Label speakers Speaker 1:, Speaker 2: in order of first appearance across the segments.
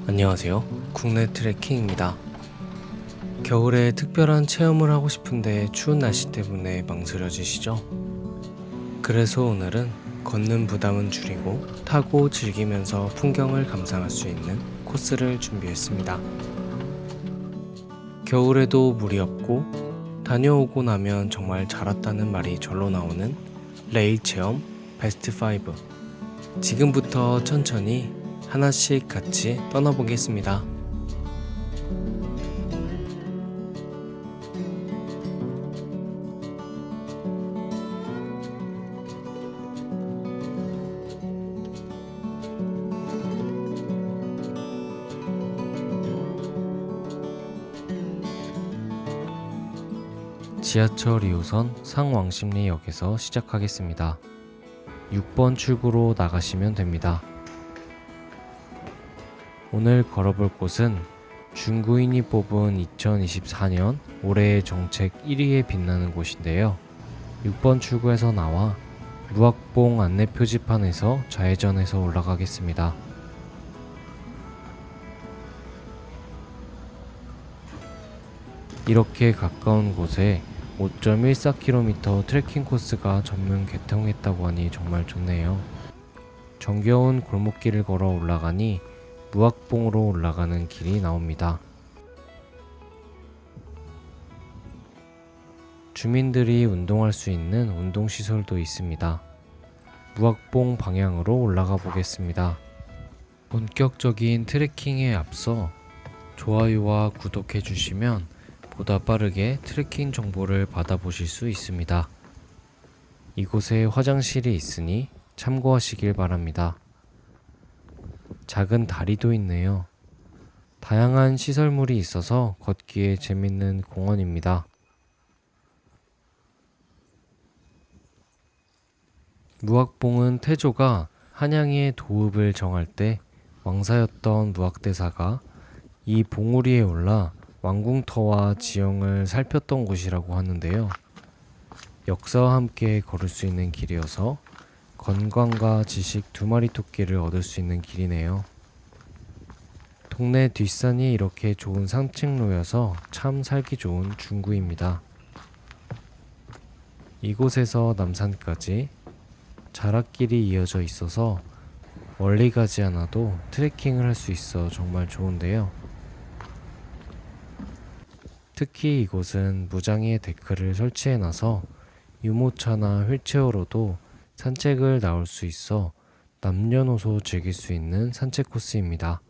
Speaker 1: 안녕하세요. 국내 트레킹입니다. 겨울에 특별한 체험을 하고 싶은데 추운 날씨 때문에 망설여지시죠? 그래서 오늘은 걷는 부담은 줄이고 타고 즐기면서 풍경을 감상할 수 있는 코스를 준비했습니다. 겨울에도 물이 없고 다녀오고 나면 정말 잘 왔다는 말이 절로 나오는 레일 체험 베스트 5. 지금부터 천천히 하나씩 같이 떠나보겠습니다. 지하철 2호선 상왕십리역에서 시작하겠습니다. 6번 출구로 나가시면 됩니다. 오늘 걸어볼 곳은 중구인이 뽑은 2024년 올해의 정책 1위에 빛나는 곳인데요. 6번 출구에서 나와 무학봉 안내 표지판에서 좌회전해서 올라가겠습니다. 이렇게 가까운 곳에 5.14km 트레킹 코스가 전면 개통했다고 하니 정말 좋네요. 정겨운 골목길을 걸어 올라가니 무학봉으로 올라가는 길이 나옵니다. 주민들이 운동할 수 있는 운동시설도 있습니다. 무학봉 방향으로 올라가 보겠습니다. 본격적인 트레킹에 앞서 좋아요와 구독해 주시면 보다 빠르게 트레킹 정보를 받아보실 수 있습니다. 이곳에 화장실이 있으니 참고하시길 바랍니다. 작은 다리도 있네요. 다양한 시설물이 있어서 걷기에 재밌는 공원입니다. 무학봉은 태조가 한양의 도읍을 정할 때 왕사였던 무학대사가 이 봉우리에 올라 왕궁터와 지형을 살폈던 곳이라고 하는데요. 역사와 함께 걸을 수 있는 길이어서 건강과 지식 두 마리 토끼를 얻을 수 있는 길이네요. 동네 뒷산이 이렇게 좋은 산책로여서 참 살기 좋은 중구입니다. 이곳에서 남산까지 자락길이 이어져 있어서 멀리 가지 않아도 트레킹을 할 수 있어 정말 좋은데요. 특히 이곳은 무장의 데크를 설치해놔서 유모차나 휠체어로도 산책을 나올 수 있어 남녀노소 즐길 수 있는 산책 코스입니다.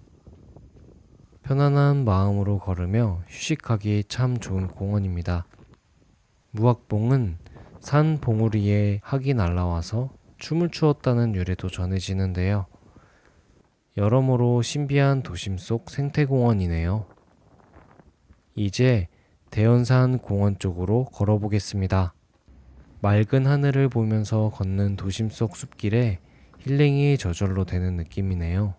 Speaker 1: 편안한 마음으로 걸으며 휴식하기 참 좋은 공원입니다. 무학봉은 산 봉우리에 학이 날라와서 춤을 추었다는 유래도 전해지는데요. 여러모로 신비한 도심 속 생태공원이네요. 이제 대연산 공원 쪽으로 걸어보겠습니다. 맑은 하늘을 보면서 걷는 도심 속 숲길에 힐링이 저절로 되는 느낌이네요.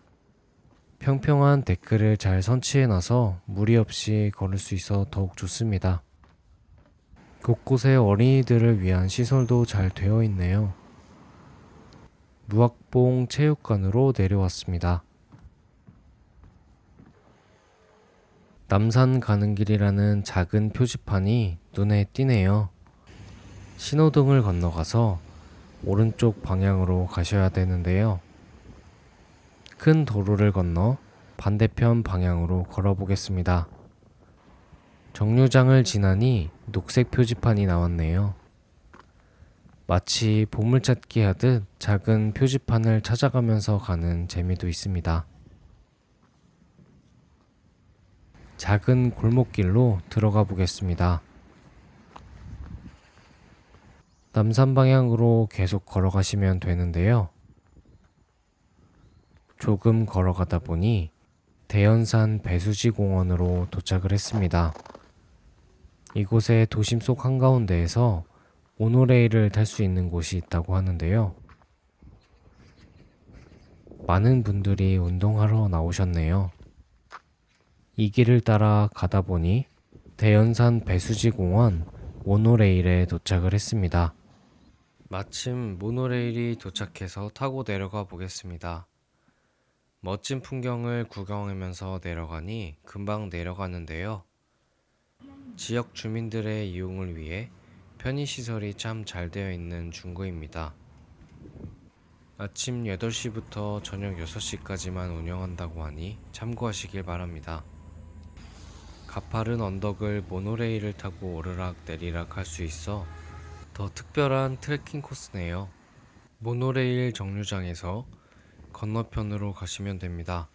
Speaker 1: 평평한 데크를 잘 설치해놔서 무리 없이 걸을 수 있어 더욱 좋습니다. 곳곳에 어린이들을 위한 시설도 잘 되어 있네요. 무학봉 체육관으로 내려왔습니다. 남산 가는 길이라는 작은 표지판이 눈에 띄네요. 신호등을 건너가서 오른쪽 방향으로 가셔야 되는데요. 큰 도로를 건너 반대편 방향으로 걸어보겠습니다. 정류장을 지나니 녹색 표지판이 나왔네요. 마치 보물찾기 하듯 작은 표지판을 찾아가면서 가는 재미도 있습니다. 작은 골목길로 들어가 보겠습니다. 남산 방향으로 계속 걸어가시면 되는데요. 조금 걸어가다 보니 대연산 배수지 공원으로 도착을 했습니다. 이곳에 도심 속 한가운데에서 모노레일을 탈 수 있는 곳이 있다고 하는데요. 많은 분들이 운동하러 나오셨네요. 이 길을 따라 가다 보니 대연산 배수지 공원 모노레일에 도착을 했습니다. 마침 모노레일이 도착해서 타고 내려가 보겠습니다. 멋진 풍경을 구경하면서 내려가니 금방 내려가는데요. 지역 주민들의 이용을 위해 편의시설이 참 잘 되어 있는 중구입니다. 아침 8시부터 저녁 6시까지만 운영한다고 하니 참고하시길 바랍니다. 가파른 언덕을 모노레일을 타고 오르락 내리락 할 수 있어 더 특별한 트레킹 코스네요. 모노레일 정류장에서 건너편으로 가시면 됩니다.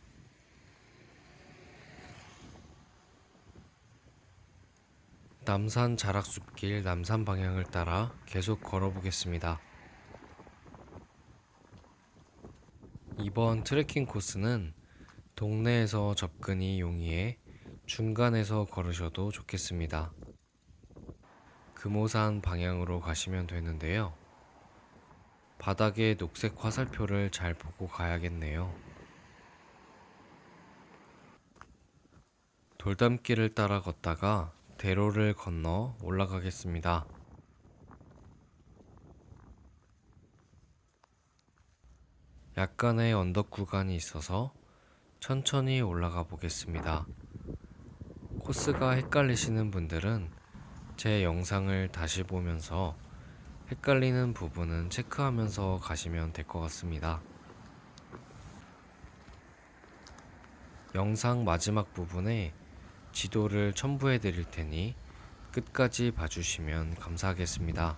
Speaker 1: 남산 자락숲길 남산 방향을 따라 계속 걸어보겠습니다. 이번 트레킹 코스는 동네에서 접근이 용이해 중간에서 걸으셔도 좋겠습니다. 금오산 방향으로 가시면 되는데요. 바닥에 녹색 화살표를 잘 보고 가야겠네요. 돌담길을 따라 걷다가 대로를 건너 올라가겠습니다. 약간의 언덕 구간이 있어서 천천히 올라가 보겠습니다. 코스가 헷갈리시는 분들은 제 영상을 다시 보면서 헷갈리는 부분은 체크하면서 가시면 될 것 같습니다. 영상 마지막 부분에 지도를 첨부해 드릴 테니 끝까지 봐주시면 감사하겠습니다.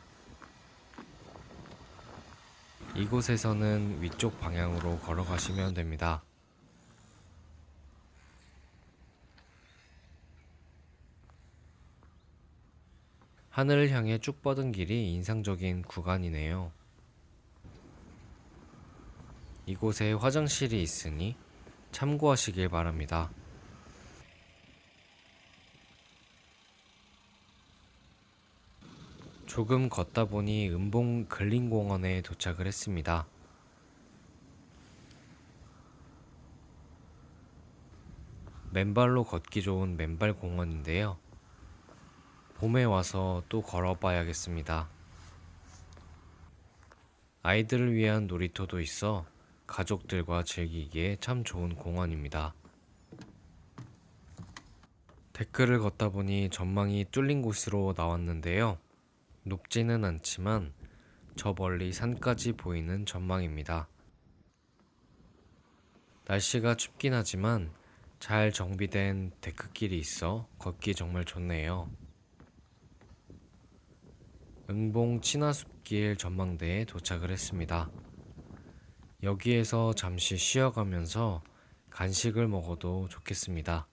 Speaker 1: 이곳에서는 위쪽 방향으로 걸어가시면 됩니다. 하늘을 향해 쭉 뻗은 길이 인상적인 구간이네요. 이곳에 화장실이 있으니 참고하시길 바랍니다. 조금 걷다 보니 은봉 근린공원에 도착을 했습니다. 맨발로 걷기 좋은 맨발 공원인데요. 봄에 와서 또 걸어봐야겠습니다. 아이들을 위한 놀이터도 있어 가족들과 즐기기에 참 좋은 공원입니다. 데크를 걷다 보니 전망이 뚫린 곳으로 나왔는데요. 높지는 않지만 저 멀리 산까지 보이는 전망입니다. 날씨가 춥긴 하지만 잘 정비된 데크길이 있어 걷기 정말 좋네요. 응봉 친화숲길 전망대에 도착을 했습니다. 여기에서 잠시 쉬어가면서 간식을 먹어도 좋겠습니다.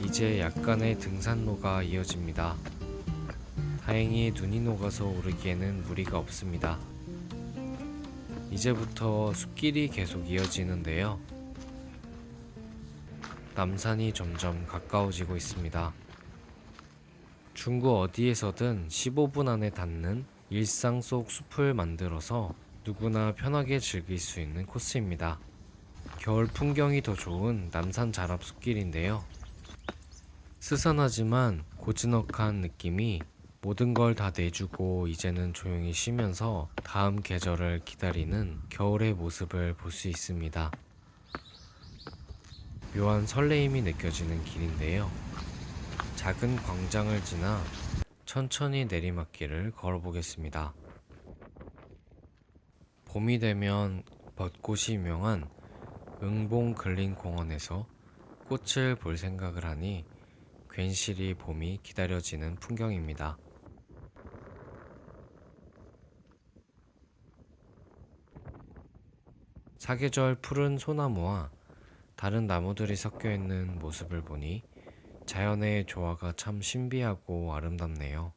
Speaker 1: 이제 약간의 등산로가 이어집니다. 다행히 눈이 녹아서 오르기에는 무리가 없습니다. 이제부터 숲길이 계속 이어지는데요. 남산이 점점 가까워지고 있습니다. 중구 어디에서든 15분 안에 닿는 일상 속 숲을 만들어서 누구나 편하게 즐길 수 있는 코스입니다. 겨울 풍경이 더 좋은 남산 자락 숲길인데요. 스산하지만 고즈넉한 느낌이 모든 걸 다 내주고 이제는 조용히 쉬면서 다음 계절을 기다리는 겨울의 모습을 볼 수 있습니다. 묘한 설레임이 느껴지는 길인데요. 작은 광장을 지나 천천히 내리막길을 걸어보겠습니다. 봄이 되면 벚꽃이 유명한 응봉 근린공원에서 꽃을 볼 생각을 하니 괜시리 봄이 기다려지는 풍경입니다. 사계절 푸른 소나무와 다른 나무들이 섞여 있는 모습을 보니 자연의 조화가 참 신비하고 아름답네요.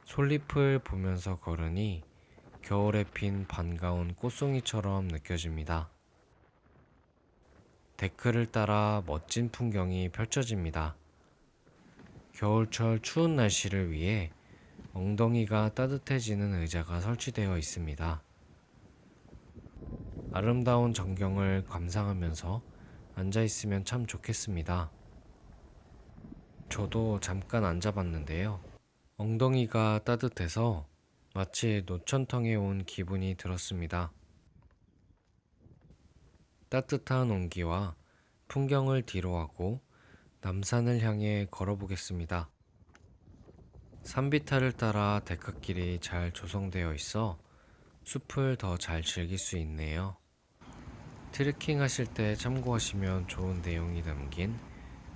Speaker 1: 솔잎을 보면서 걸으니 겨울에 핀 반가운 꽃송이처럼 느껴집니다. 데크를 따라 멋진 풍경이 펼쳐집니다. 겨울철 추운 날씨를 위해 엉덩이가 따뜻해지는 의자가 설치되어 있습니다. 아름다운 전경을 감상하면서 앉아있으면 참 좋겠습니다. 저도 잠깐 앉아봤는데요. 엉덩이가 따뜻해서 마치 노천탕에 온 기분이 들었습니다. 따뜻한 온기와 풍경을 뒤로하고 남산을 향해 걸어보겠습니다. 산비탈을 따라 데크길이 잘 조성되어 있어 숲을 더 잘 즐길 수 있네요. 트레킹 하실 때 참고하시면 좋은 내용이 담긴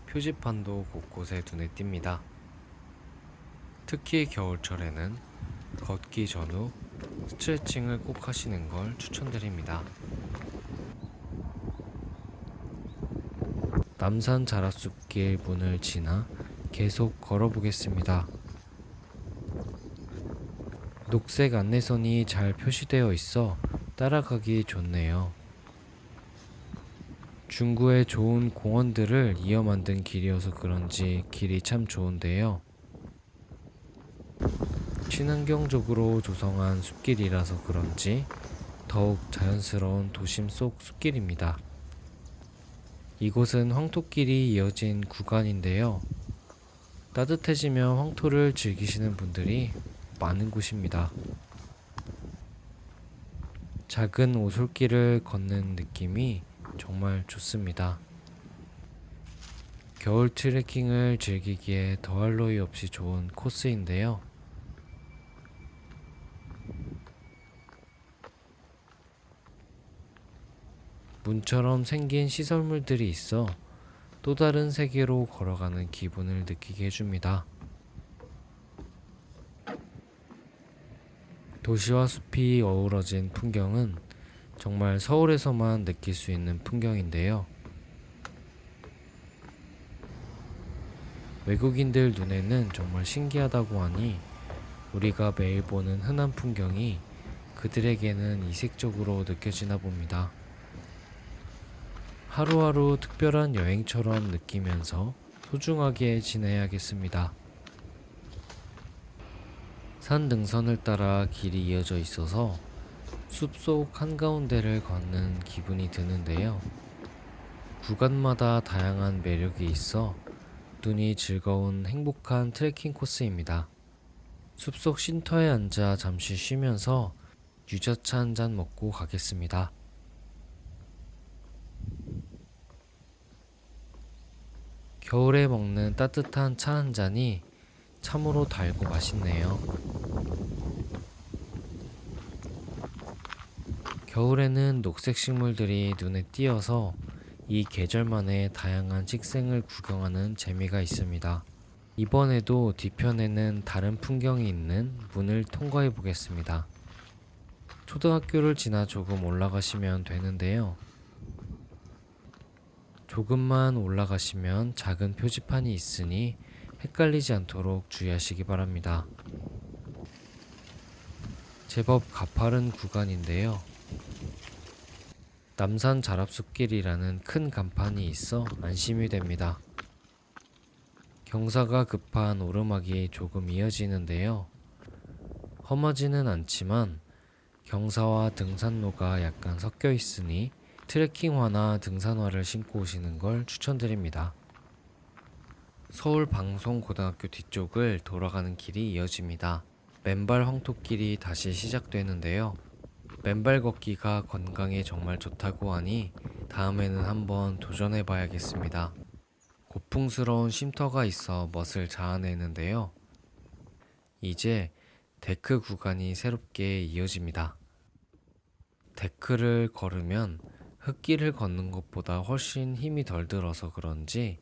Speaker 1: 표지판도 곳곳에 눈에 띕니다. 특히 겨울철에는 걷기 전후 스트레칭을 꼭 하시는 걸 추천드립니다. 남산 자락숲길 문을 지나 계속 걸어보겠습니다. 녹색 안내선이 잘 표시되어 있어 따라가기 좋네요. 중구에 좋은 공원들을 이어 만든 길이어서 그런지 길이 참 좋은데요. 친환경적으로 조성한 숲길이라서 그런지 더욱 자연스러운 도심 속 숲길입니다. 이곳은 황토길이 이어진 구간인데요. 따뜻해지면 황토를 즐기시는 분들이 많은 곳입니다. 작은 오솔길을 걷는 느낌이 정말 좋습니다. 겨울 트레킹을 즐기기에 더할 나위 없이 좋은 코스인데요. 문처럼 생긴 시설물들이 있어 또 다른 세계로 걸어가는 기분을 느끼게 해줍니다. 도시와 숲이 어우러진 풍경은 정말 서울에서만 느낄 수 있는 풍경인데요. 외국인들 눈에는 정말 신기하다고 하니 우리가 매일 보는 흔한 풍경이 그들에게는 이색적으로 느껴지나 봅니다. 하루하루 특별한 여행처럼 느끼면서 소중하게 지내야겠습니다. 산 등선을 따라 길이 이어져 있어서 숲속 한가운데를 걷는 기분이 드는데요. 구간마다 다양한 매력이 있어 눈이 즐거운 행복한 트레킹 코스입니다. 숲속 쉼터에 앉아 잠시 쉬면서 유자차 한 잔 먹고 가겠습니다. 겨울에 먹는 따뜻한 차 한 잔이 참으로 달고 맛있네요. 겨울에는 녹색 식물들이 눈에 띄어서 이 계절만의 다양한 식생을 구경하는 재미가 있습니다. 이번에도 뒤편에는 다른 풍경이 있는 문을 통과해 보겠습니다. 초등학교를 지나 조금 올라가시면 되는데요. 조금만 올라가시면 작은 표지판이 있으니 헷갈리지 않도록 주의하시기 바랍니다. 제법 가파른 구간인데요. 남산 자랍숲길이라는 큰 간판이 있어 안심이 됩니다. 경사가 급한 오르막이 조금 이어지는데요. 험하지는 않지만 경사와 등산로가 약간 섞여 있으니 트레킹화나 등산화를 신고 오시는 걸 추천드립니다. 서울방송고등학교 뒤쪽을 돌아가는 길이 이어집니다. 맨발 황토길이 다시 시작되는데요. 맨발 걷기가 건강에 정말 좋다고 하니 다음에는 한번 도전해 봐야겠습니다. 고풍스러운 쉼터가 있어 멋을 자아내는데요. 이제 데크 구간이 새롭게 이어집니다. 데크를 걸으면 흙길을 걷는 것보다 훨씬 힘이 덜 들어서 그런지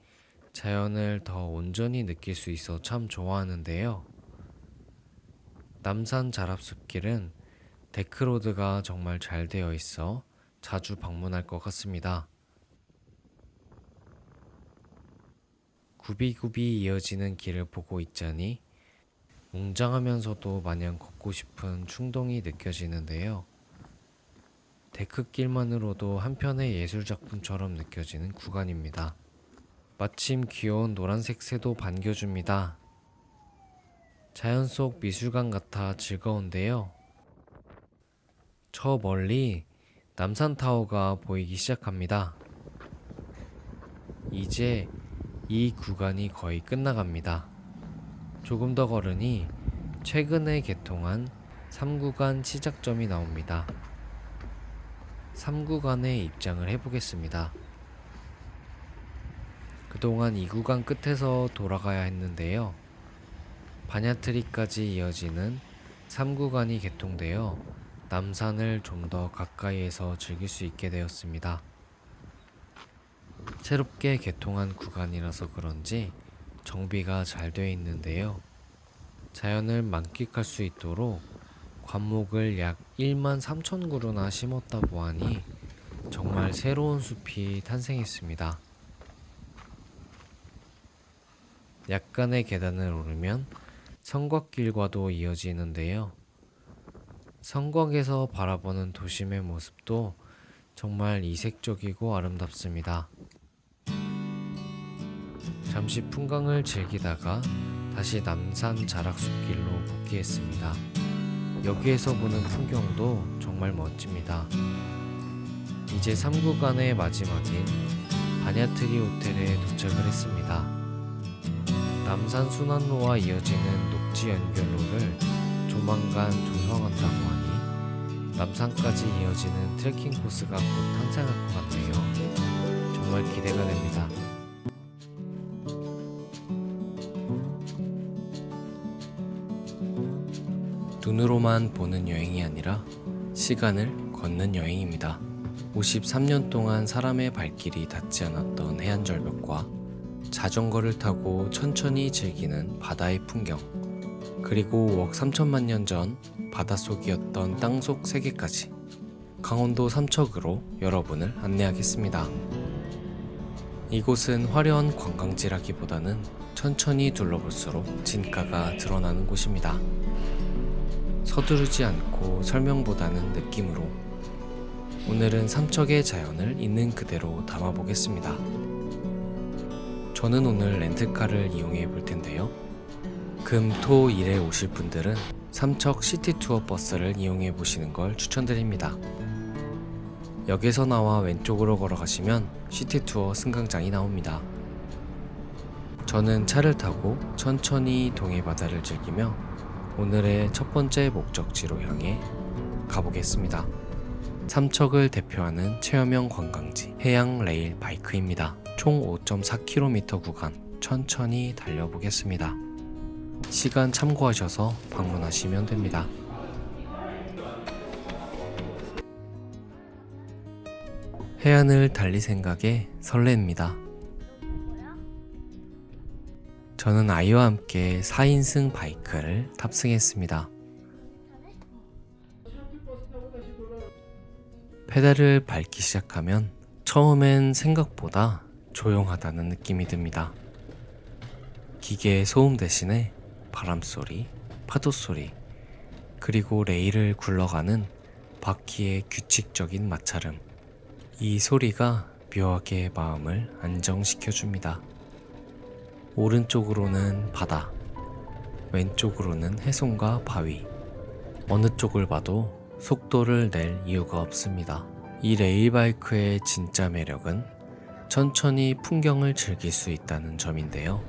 Speaker 1: 자연을 더 온전히 느낄 수 있어 참 좋아하는데요. 남산 자랍숲길은 데크로드가 정말 잘 되어 있어 자주 방문할 것 같습니다. 굽이굽이 이어지는 길을 보고 있자니 웅장하면서도 마냥 걷고 싶은 충동이 느껴지는데요. 데크길만으로도 한편의 예술작품처럼 느껴지는 구간입니다. 마침 귀여운 노란색 새도 반겨줍니다. 자연 속 미술관 같아 즐거운데요. 저 멀리 남산타워가 보이기 시작합니다. 이제 이 구간이 거의 끝나갑니다. 조금 더 걸으니 최근에 개통한 3구간 시작점이 나옵니다. 3구간에 입장을 해보겠습니다. 그동안 2구간 끝에서 돌아가야 했는데요. 바냐트리까지 이어지는 3구간이 개통되어 남산을 좀 더 가까이에서 즐길 수 있게 되었습니다. 새롭게 개통한 구간이라서 그런지 정비가 잘 되어 있는데요. 자연을 만끽할 수 있도록 관목을 약 13,000그루나 심었다 보아니 정말 새로운 숲이 탄생했습니다. 약간의 계단을 오르면 성곽길과도 이어지는데요. 성곽에서 바라보는 도심의 모습도 정말 이색적이고 아름답습니다. 잠시 풍광을 즐기다가 다시 남산 자락숲길로 복귀했습니다. 여기에서 보는 풍경도 정말 멋집니다. 이제 3구간의 마지막인 바냐트리 호텔에 도착을 했습니다. 남산 순환로와 이어지는 녹지 연결로를 조만간 조성한다고 하니 남산까지 이어지는 트레킹 코스가 곧 탄생할 것 같네요. 정말 기대가 됩니다. 눈으로만 보는 여행이 아니라 시간을 걷는 여행입니다. 53년 동안 사람의 발길이 닿지 않았던 해안절벽과 자전거를 타고 천천히 즐기는 바다의 풍경, 그리고 5억 3천만 년 전 바닷속이었던 땅속 세계까지 강원도 삼척으로 여러분을 안내하겠습니다. 이곳은 화려한 관광지라기보다는 천천히 둘러볼수록 진가가 드러나는 곳입니다. 서두르지 않고 설명보다는 느낌으로 오늘은 삼척의 자연을 있는 그대로 담아보겠습니다. 저는 오늘 렌트카를 이용해 볼 텐데요. 금, 토, 일에 오실 분들은 삼척 시티투어 버스를 이용해 보시는 걸 추천드립니다. 역에서 나와 왼쪽으로 걸어가시면 시티투어 승강장이 나옵니다. 저는 차를 타고 천천히 동해바다를 즐기며 오늘의 첫 번째 목적지로 향해 가보겠습니다. 삼척을 대표하는 체험형 관광지 해양 레일 바이크입니다. 총 5.4km 구간 천천히 달려보겠습니다. 시간 참고하셔서 방문하시면 됩니다. 해안을 달릴 생각에 설렙니다. 저는 아이와 함께 4인승 바이크를 탑승했습니다. 페달을 밟기 시작하면 처음엔 생각보다 조용하다는 느낌이 듭니다. 기계의 소음 대신에 바람소리, 파도소리, 그리고 레일을 굴러가는 바퀴의 규칙적인 마찰음, 이 소리가 묘하게 마음을 안정시켜줍니다. 오른쪽으로는 바다, 왼쪽으로는 해송과 바위, 어느 쪽을 봐도 속도를 낼 이유가 없습니다. 이 레일바이크의 진짜 매력은 천천히 풍경을 즐길 수 있다는 점인데요.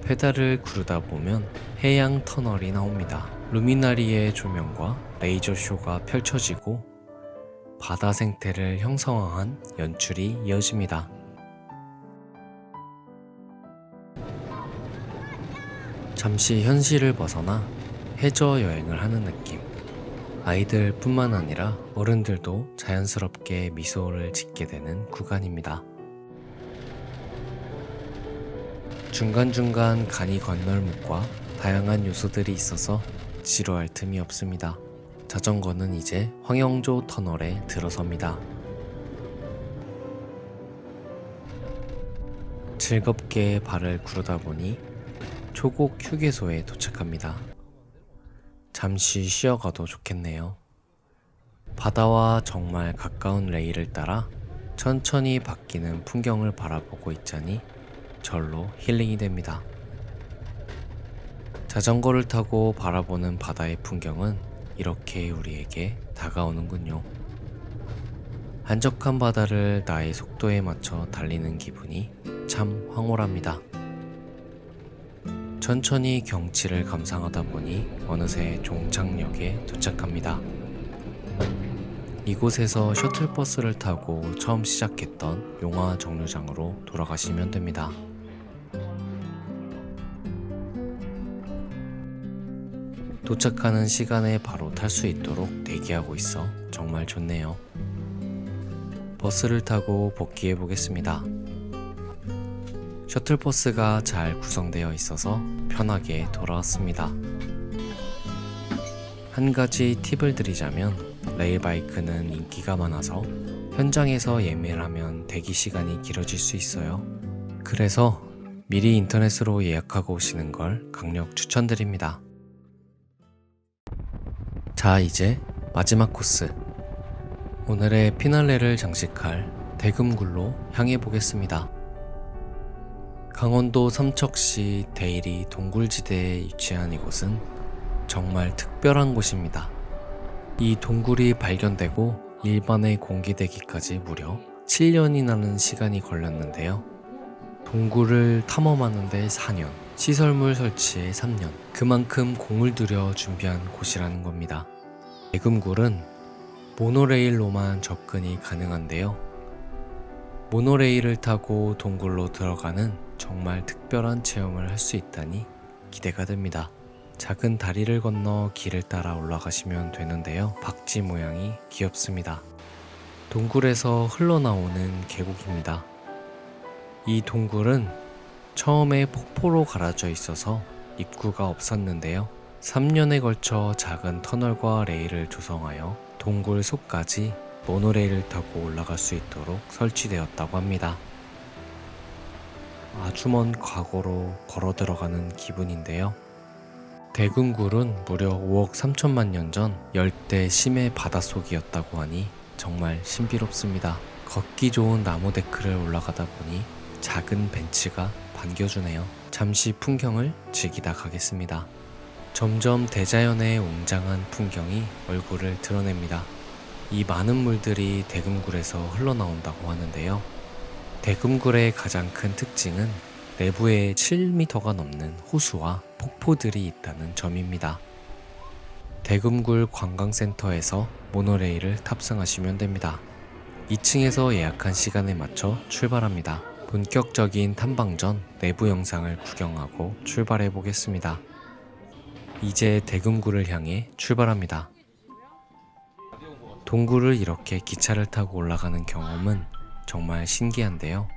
Speaker 1: 페달을 구르다 보면 해양 터널이 나옵니다. 루미나리의 조명과 레이저 쇼가 펼쳐지고 바다 생태를 형성한 연출이 이어집니다. 잠시 현실을 벗어나 해저 여행을 하는 느낌. 아이들뿐만 아니라 어른들도 자연스럽게 미소를 짓게 되는 구간입니다. 중간중간 간이 건널목과 다양한 요소들이 있어서 지루할 틈이 없습니다. 자전거는 이제 황영조 터널에 들어섭니다. 즐겁게 발을 구르다 보니 초곡 휴게소에 도착합니다. 잠시 쉬어가도 좋겠네요. 바다와 정말 가까운 레일을 따라 천천히 바뀌는 풍경을 바라보고 있자니 절로 힐링이 됩니다. 자전거를 타고 바라보는 바다의 풍경은 이렇게 우리에게 다가오는군요. 한적한 바다를 나의 속도에 맞춰 달리는 기분이 참 황홀합니다. 천천히 경치를 감상하다 보니 어느새 종착역에 도착합니다. 이곳에서 셔틀버스를 타고 처음 시작했던 용화 정류장으로 돌아가시면 됩니다. 도착하는 시간에 바로 탈 수 있도록 대기하고 있어 정말 좋네요. 버스를 타고 복귀해 보겠습니다. 셔틀버스가 잘 구성되어 있어서 편하게 돌아왔습니다. 한 가지 팁을 드리자면 레일바이크는 인기가 많아서 현장에서 예매를 하면 대기 시간이 길어질 수 있어요. 그래서 미리 인터넷으로 예약하고 오시는 걸 강력 추천드립니다. 자, 이제 마지막 코스. 오늘의 피날레를 장식할 대금굴로 향해 보겠습니다. 강원도 삼척시 대일이 동굴지대에 위치한 이곳은 정말 특별한 곳입니다. 이 동굴이 발견되고 일반에 공개되기까지 무려 7년이라는 시간이 걸렸는데요. 동굴을 탐험하는 데 4년, 시설물 설치에 3년, 그만큼 공을 들여 준비한 곳이라는 겁니다. 대금굴은 모노레일로만 접근이 가능한데요. 모노레일을 타고 동굴로 들어가는 정말 특별한 체험을 할 수 있다니 기대가 됩니다. 작은 다리를 건너 길을 따라 올라가시면 되는데요. 박쥐 모양이 귀엽습니다. 동굴에서 흘러나오는 계곡입니다. 이 동굴은 처음에 폭포로 가라져 있어서 입구가 없었는데요. 3년에 걸쳐 작은 터널과 레일을 조성하여 동굴 속까지 모노레일을 타고 올라갈 수 있도록 설치되었다고 합니다. 아주 먼 과거로 걸어 들어가는 기분인데요. 대금굴은 무려 5억 3천만 년 전 열대 심해 바닷속이었다고 하니 정말 신비롭습니다. 걷기 좋은 나무 데크를 올라가다 보니 작은 벤치가 반겨주네요. 잠시 풍경을 즐기다 가겠습니다. 점점 대자연의 웅장한 풍경이 얼굴을 드러냅니다. 이 많은 물들이 대금굴에서 흘러나온다고 하는데요. 대금굴의 가장 큰 특징은 내부에 7m가 넘는 호수와 폭포들이 있다는 점입니다. 대금굴 관광센터에서 모노레일을 탑승하시면 됩니다. 2층에서 예약한 시간에 맞춰 출발합니다. 본격적인 탐방 전 내부 영상을 구경하고 출발해 보겠습니다. 이제 대금굴을 향해 출발합니다. 동굴을 이렇게 기차를 타고 올라가는 경험은 정말 신기한데요.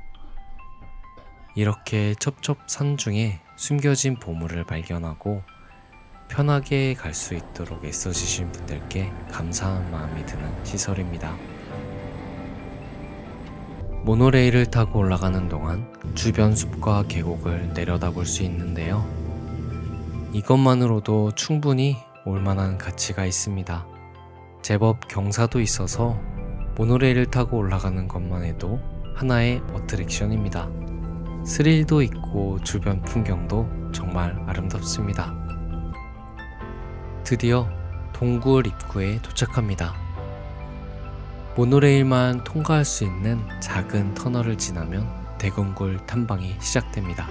Speaker 1: 이렇게 첩첩산 중에 숨겨진 보물을 발견하고 편하게 갈 수 있도록 애써주신 분들께 감사한 마음이 드는 시설입니다. 모노레일을 타고 올라가는 동안 주변 숲과 계곡을 내려다볼 수 있는데요. 이것만으로도 충분히 올만한 가치가 있습니다. 제법 경사도 있어서 모노레일을 타고 올라가는 것만 해도 하나의 어트랙션입니다. 스릴도 있고 주변 풍경도 정말 아름답습니다. 드디어 동굴 입구에 도착합니다. 모노레일만 통과할 수 있는 작은 터널을 지나면 대금굴 탐방이 시작됩니다.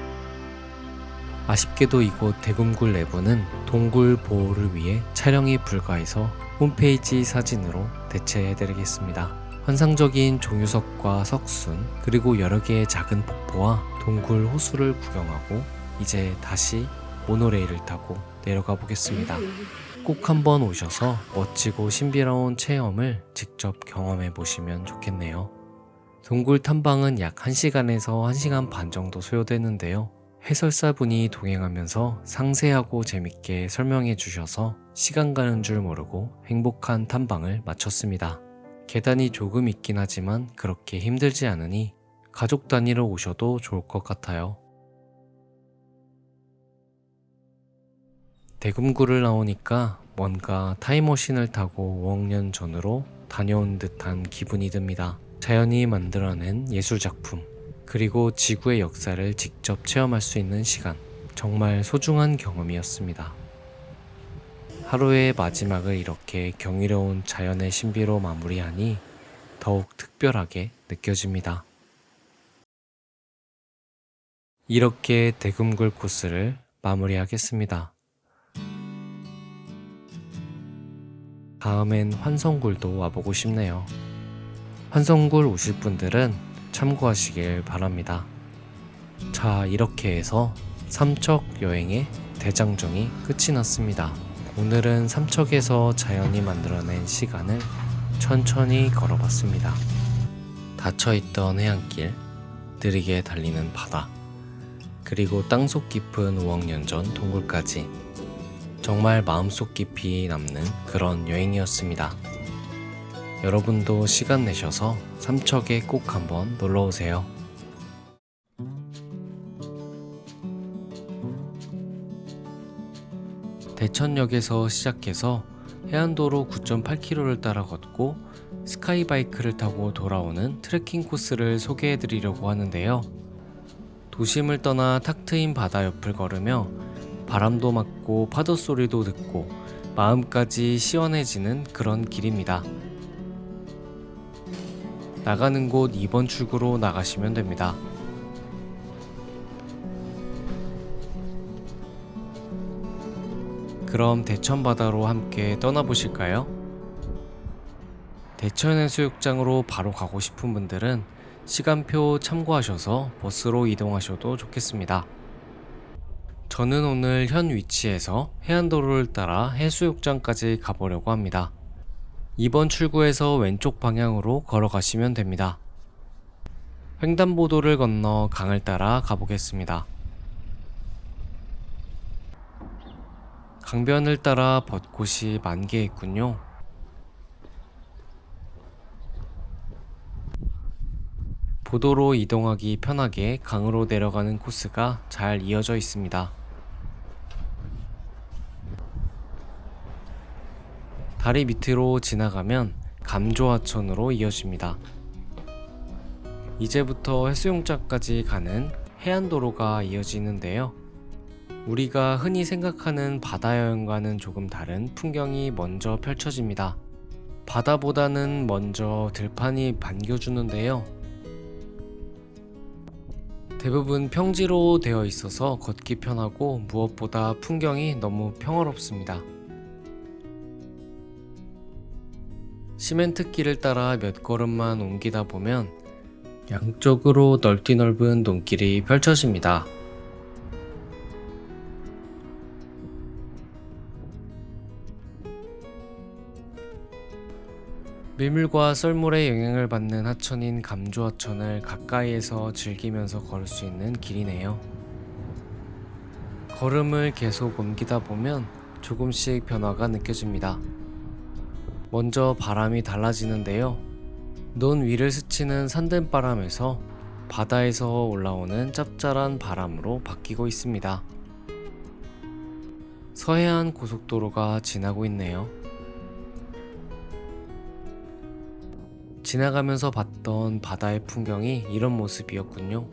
Speaker 1: 아쉽게도 이곳 대금굴 내부는 동굴 보호를 위해 촬영이 불가해서 홈페이지 사진으로 대체해드리겠습니다. 환상적인 종유석과 석순, 그리고 여러 개의 작은 폭포와 동굴 호수를 구경하고 이제 다시 모노레일을 타고 내려가 보겠습니다. 꼭 한번 오셔서 멋지고 신비로운 체험을 직접 경험해 보시면 좋겠네요. 동굴 탐방은 약 1시간에서 1시간 반 정도 소요되는데요. 해설사분이 동행하면서 상세하고 재밌게 설명해 주셔서 시간 가는 줄 모르고 행복한 탐방을 마쳤습니다. 계단이 조금 있긴 하지만 그렇게 힘들지 않으니 가족 단위로 오셔도 좋을 것 같아요. 대금굴을 나오니까 뭔가 타임머신을 타고 5억 년 전으로 다녀온 듯한 기분이 듭니다. 자연이 만들어낸 예술작품, 그리고 지구의 역사를 직접 체험할 수 있는 시간, 정말 소중한 경험이었습니다. 하루의 마지막을 이렇게 경이로운 자연의 신비로 마무리하니 더욱 특별하게 느껴집니다. 이렇게 대금굴 코스를 마무리하겠습니다. 다음엔 환성굴도 와보고 싶네요. 환성굴 오실 분들은 참고하시길 바랍니다. 자, 이렇게 해서 삼척 여행의 대장정이 끝이 났습니다. 오늘은 삼척에서 자연이 만들어낸 시간을 천천히 걸어봤습니다. 닫혀있던 해안길, 느리게 달리는 바다, 그리고 땅속 깊은 우엉연전 동굴까지 정말 마음속 깊이 남는 그런 여행이었습니다. 여러분도 시간 내셔서 삼척에 꼭 한번 놀러오세요. 대천역에서 시작해서 해안도로 9.8km를 따라 걷고 스카이바이크를 타고 돌아오는 트레킹 코스를 소개해드리려고 하는데요. 도심을 떠나 탁 트인 바다 옆을 걸으며 바람도 맞고 파도 소리도 듣고 마음까지 시원해지는 그런 길입니다. 나가는 곳 2번 출구로 나가시면 됩니다. 그럼 대천 바다로 함께 떠나보실까요? 대천 해수욕장으로 바로 가고 싶은 분들은 시간표 참고하셔서 버스로 이동하셔도 좋겠습니다. 저는 오늘 현 위치에서 해안도로를 따라 해수욕장까지 가보려고 합니다. 2번 출구에서 왼쪽 방향으로 걸어가시면 됩니다. 횡단보도를 건너 강을 따라 가보겠습니다. 강변을 따라 벚꽃이 만개 있군요. 보도로 이동하기 편하게 강으로 내려가는 코스가 잘 이어져 있습니다. 다리 밑으로 지나가면 감조하천으로 이어집니다. 이제부터 해수욕장까지 가는 해안도로가 이어지는데요. 우리가 흔히 생각하는 바다 여행과는 조금 다른 풍경이 먼저 펼쳐집니다. 바다보다는 먼저 들판이 반겨주는데요. 대부분 평지로 되어 있어서 걷기 편하고 무엇보다 풍경이 너무 평화롭습니다. 시멘트 길을 따라 몇 걸음만 옮기다 보면 양쪽으로 넓디 넓은 논길이 펼쳐집니다. 밀물과 썰물의 영향을 받는 하천인 감조하천을 가까이에서 즐기면서 걸을 수 있는 길이네요. 걸음을 계속 옮기다 보면 조금씩 변화가 느껴집니다. 먼저 바람이 달라지는데요. 논 위를 스치는 산들바람에서 바다에서 올라오는 짭짤한 바람으로 바뀌고 있습니다. 서해안 고속도로가 지나고 있네요. 지나가면서 봤던 바다의 풍경이 이런 모습이었군요.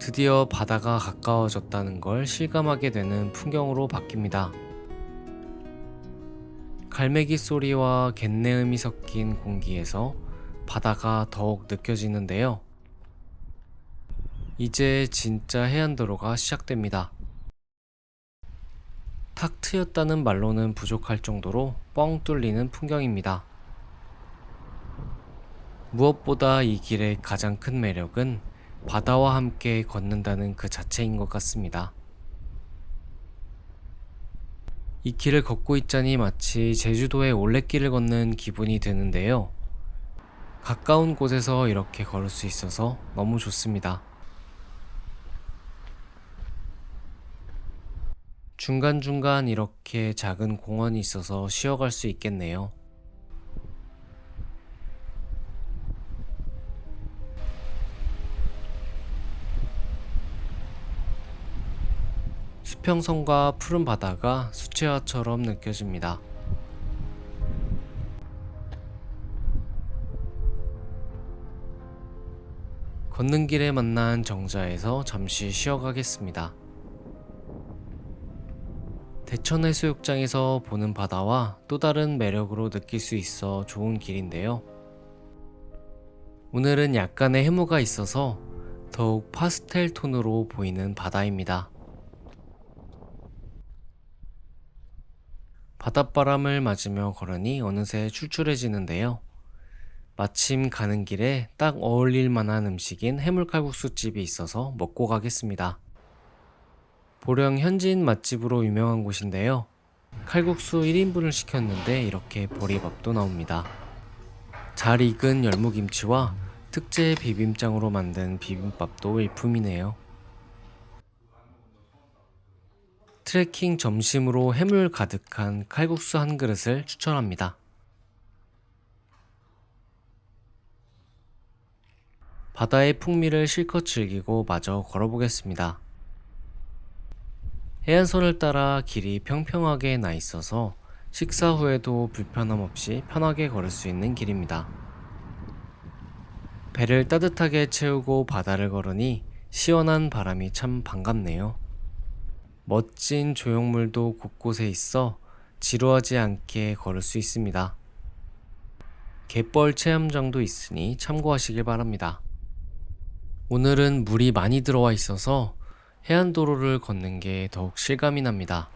Speaker 1: 드디어 바다가 가까워졌다는 걸 실감하게 되는 풍경으로 바뀝니다. 갈매기 소리와 갯내음이 섞인 공기에서 바다가 더욱 느껴지는데요. 이제 진짜 해안도로가 시작됩니다. 탁 트였다는 말로는 부족할 정도로 뻥 뚫리는 풍경입니다. 무엇보다 이 길의 가장 큰 매력은 바다와 함께 걷는다는 그 자체인 것 같습니다. 이 길을 걷고 있자니 마치 제주도의 올레길을 걷는 기분이 드는데요. 가까운 곳에서 이렇게 걸을 수 있어서 너무 좋습니다. 중간중간 이렇게 작은 공원이 있어서 쉬어갈 수 있겠네요. 수평선과 푸른 바다가 수채화처럼 느껴집니다. 걷는 길에 만난 정자에서 잠시 쉬어가겠습니다. 대천 해수욕장에서 보는 바다와 또 다른 매력으로 느낄 수 있어 좋은 길인데요. 오늘은 약간의 해무가 있어서 더욱 파스텔 톤으로 보이는 바다입니다. 바닷바람을 맞으며 걸으니 어느새 출출해지는데요. 마침 가는 길에 딱 어울릴 만한 음식인 해물칼국수 집이 있어서 먹고 가겠습니다. 보령 현지인 맛집으로 유명한 곳인데요. 칼국수 1인분을 시켰는데 이렇게 보리밥도 나옵니다. 잘 익은 열무김치와 특제 비빔장으로 만든 비빔밥도 일품이네요. 트레킹 점심으로 해물 가득한 칼국수 한 그릇을 추천합니다. 바다의 풍미를 실컷 즐기고 마저 걸어보겠습니다. 해안선을 따라 길이 평평하게 나 있어서 식사 후에도 불편함 없이 편하게 걸을 수 있는 길입니다. 배를 따뜻하게 채우고 바다를 걸으니 시원한 바람이 참 반갑네요. 멋진 조형물도 곳곳에 있어 지루하지 않게 걸을 수 있습니다. 갯벌 체험장도 있으니 참고하시길 바랍니다. 오늘은 물이 많이 들어와 있어서 해안도로를 걷는 게 더욱 실감이 납니다.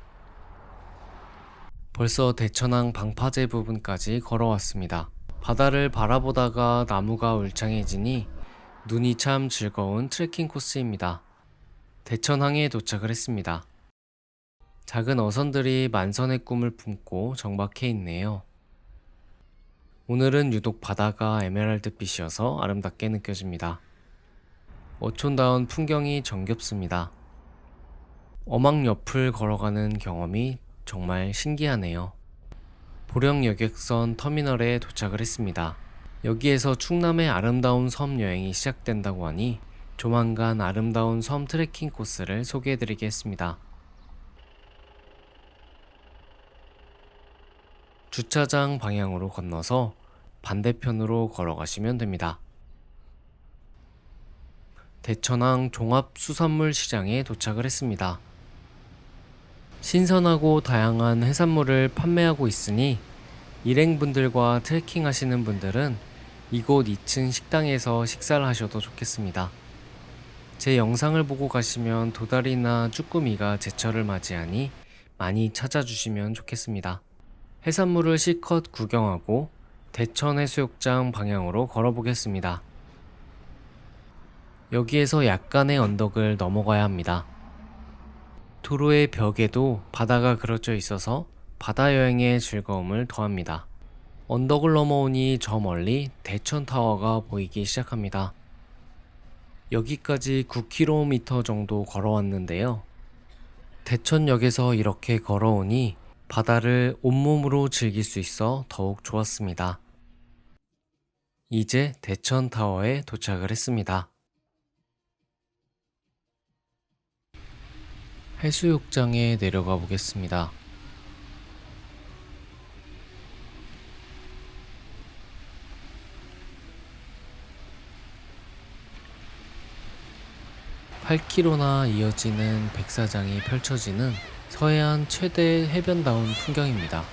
Speaker 1: 벌써 대천항 방파제 부분까지 걸어왔습니다. 바다를 바라보다가 나무가 울창해지니 눈이 참 즐거운 트레킹 코스입니다. 대천항에 도착을 했습니다. 작은 어선들이 만선의 꿈을 품고 정박해 있네요. 오늘은 유독 바다가 에메랄드빛이어서 아름답게 느껴집니다. 어촌다운 풍경이 정겹습니다. 어망 옆을 걸어가는 경험이 정말 신기하네요. 보령 여객선 터미널에 도착을 했습니다. 여기에서 충남의 아름다운 섬 여행이 시작된다고 하니 조만간 아름다운 섬 트레킹 코스를 소개해드리겠습니다. 주차장 방향으로 건너서 반대편으로 걸어가시면 됩니다. 대천항 종합수산물 시장에 도착을 했습니다. 신선하고 다양한 해산물을 판매하고 있으니 일행분들과 트레킹 하시는 분들은 이곳 2층 식당에서 식사를 하셔도 좋겠습니다. 제 영상을 보고 가시면 도다리나 쭈꾸미가 제철을 맞이하니 많이 찾아주시면 좋겠습니다. 해산물을 실컷 구경하고 대천해수욕장 방향으로 걸어보겠습니다. 여기에서 약간의 언덕을 넘어가야 합니다. 도로의 벽에도 바다가 그려져 있어서 바다 여행의 즐거움을 더합니다. 언덕을 넘어오니 저 멀리 대천타워가 보이기 시작합니다. 여기까지 9km 정도 걸어왔는데요. 대천역에서 이렇게 걸어오니 바다를 온몸으로 즐길 수 있어 더욱 좋았습니다. 이제 대천타워에 도착을 했습니다. 해수욕장에 내려가 보겠습니다. (8km) 이어지는 백사장이 펼쳐지는 서해안 최대 해변다운 풍경입니다.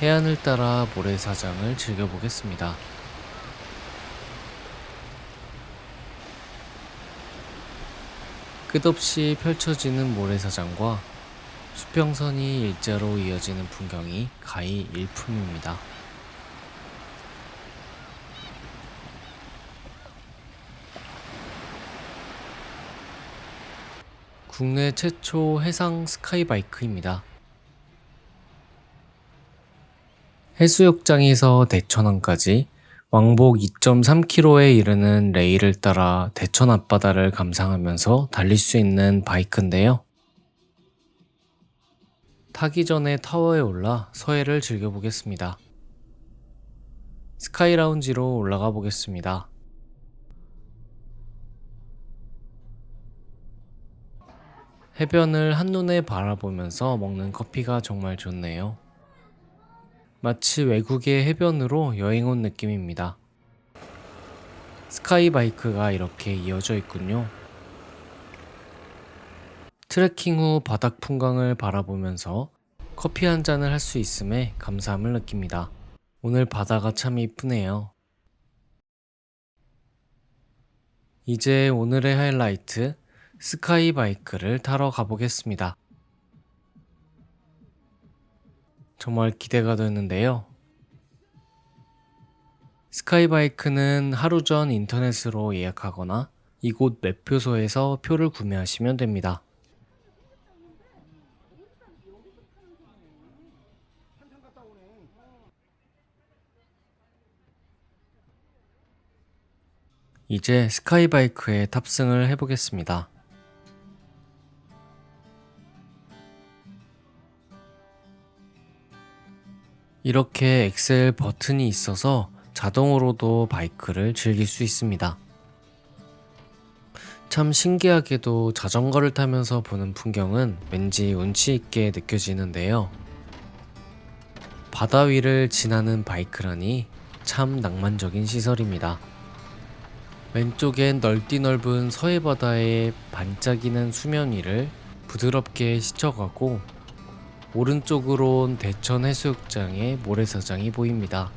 Speaker 1: 해안을 따라 모래사장을 즐겨보겠습니다. 끝없이 펼쳐지는 모래사장과 수평선이 일자로 이어지는 풍경이 가히 일품입니다. 국내 최초 해상 스카이바이크입니다. 해수욕장에서 대천항까지 왕복 2.3km에 이르는 레일을 따라 대천 앞바다를 감상하면서 달릴 수 있는 바이크인데요. 타기 전에 타워에 올라 서해를 즐겨보겠습니다. 스카이 라운지로 올라가 보겠습니다. 해변을 한눈에 바라보면서 먹는 커피가 정말 좋네요. 마치 외국의 해변으로 여행 온 느낌입니다. 스카이바이크가 이렇게 이어져 있군요. 트레킹 후 바닥 풍광을 바라보면서 커피 한 잔을 할 수 있음에 감사함을 느낍니다. 오늘 바다가 참 이쁘네요. 이제 오늘의 하이라이트, 스카이 바이크를 타러 가보겠습니다. 정말 기대가 되는데요. 스카이 바이크는 하루 전 인터넷으로 예약하거나 이곳 매표소에서 표를 구매하시면 됩니다. 이제 스카이바이크에 탑승을 해보겠습니다. 이렇게 엑셀 버튼이 있어서 자동으로도 바이크를 즐길 수 있습니다. 참 신기하게도 자전거를 타면서 보는 풍경은 왠지 운치 있게 느껴지는데요. 바다 위를 지나는 바이크라니 참 낭만적인 시설입니다. 왼쪽엔 넓디 넓은 서해 바다의 반짝이는 수면 위를 부드럽게 스쳐가고 오른쪽으론 대천 해수욕장의 모래사장이 보입니다.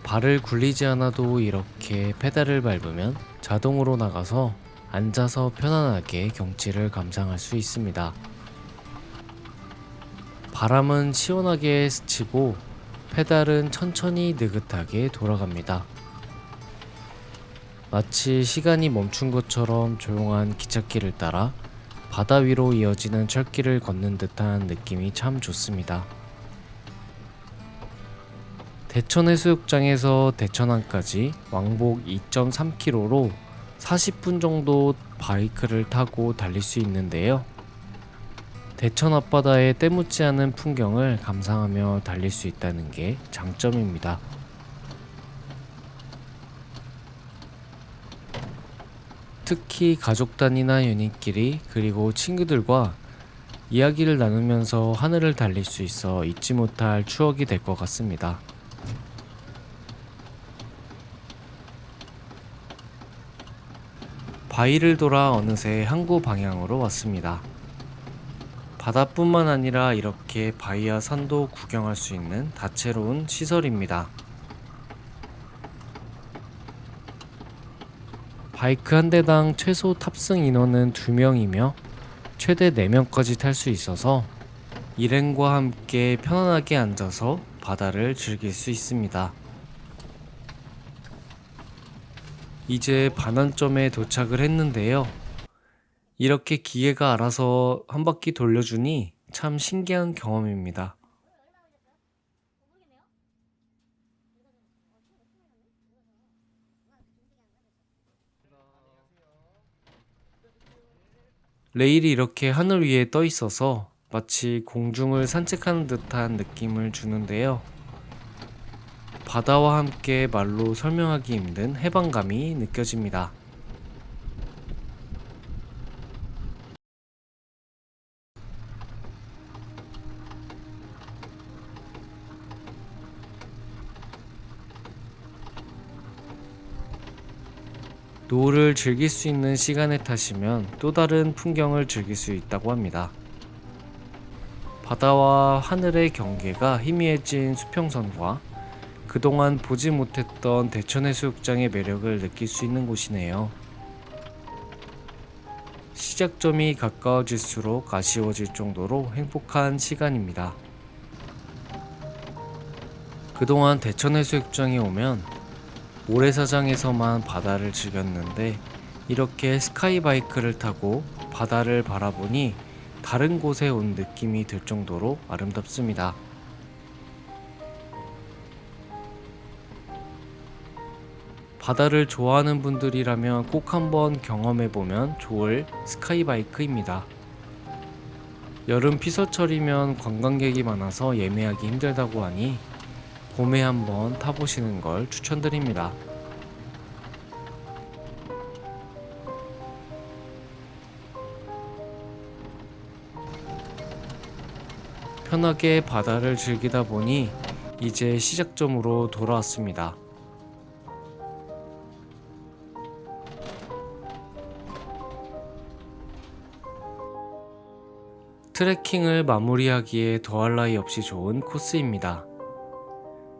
Speaker 1: 발을 굴리지 않아도 이렇게 페달을 밟으면 자동으로 나가서 앉아서 편안하게 경치를 감상할 수 있습니다. 바람은 시원하게 스치고 페달은 천천히 느긋하게 돌아갑니다. 마치 시간이 멈춘 것처럼 조용한 기찻길을 따라 바다 위로 이어지는 철길을 걷는 듯한 느낌이 참 좋습니다. 대천 해수욕장에서 대천항까지 왕복 2.3km로 40분 정도 바이크를 타고 달릴 수 있는데요. 대천 앞바다의 때묻지 않은 풍경을 감상하며 달릴 수 있다는 게 장점입니다. 특히 가족 단위나 연인끼리 그리고 친구들과 이야기를 나누면서 하늘을 달릴 수 있어 잊지 못할 추억이 될 것 같습니다. 바위를 돌아 어느새 항구 방향으로 왔습니다. 바다뿐만 아니라 이렇게 바위와 산도 구경할 수 있는 다채로운 시설입니다. 바이크 한 대당 최소 탑승 인원은 2명이며 최대 4명까지 탈 수 있어서 일행과 함께 편안하게 앉아서 바다를 즐길 수 있습니다. 이제 반환점에 도착을 했는데요. 이렇게 기계가 알아서 한 바퀴 돌려주니 참 신기한 경험입니다. 레일이 이렇게 하늘 위에 떠 있어서 마치 공중을 산책하는 듯한 느낌을 주는데요. 바다와 함께 말로 설명하기 힘든 해방감이 느껴집니다. 노을을 즐길 수 있는 시간에 타시면 또 다른 풍경을 즐길 수 있다고 합니다. 바다와 하늘의 경계가 희미해진 수평선과 그동안 보지 못했던 대천해수욕장의 매력을 느낄 수 있는 곳이네요. 시작점이 가까워질수록 아쉬워질 정도로 행복한 시간입니다. 그동안 대천해수욕장에 오면 모래사장에서만 바다를 즐겼는데 이렇게 스카이바이크를 타고 바다를 바라보니 다른 곳에 온 느낌이 들 정도로 아름답습니다. 바다를 좋아하는 분들이라면 꼭 한번 경험해보면 좋을 스카이바이크입니다. 여름 피서철이면 관광객이 많아서 예매하기 힘들다고 하니 봄에 한번 타보시는 걸 추천드립니다. 편하게 바다를 즐기다 보니 이제 시작점으로 돌아왔습니다. 트레킹을 마무리하기에 더할 나위 없이 좋은 코스입니다.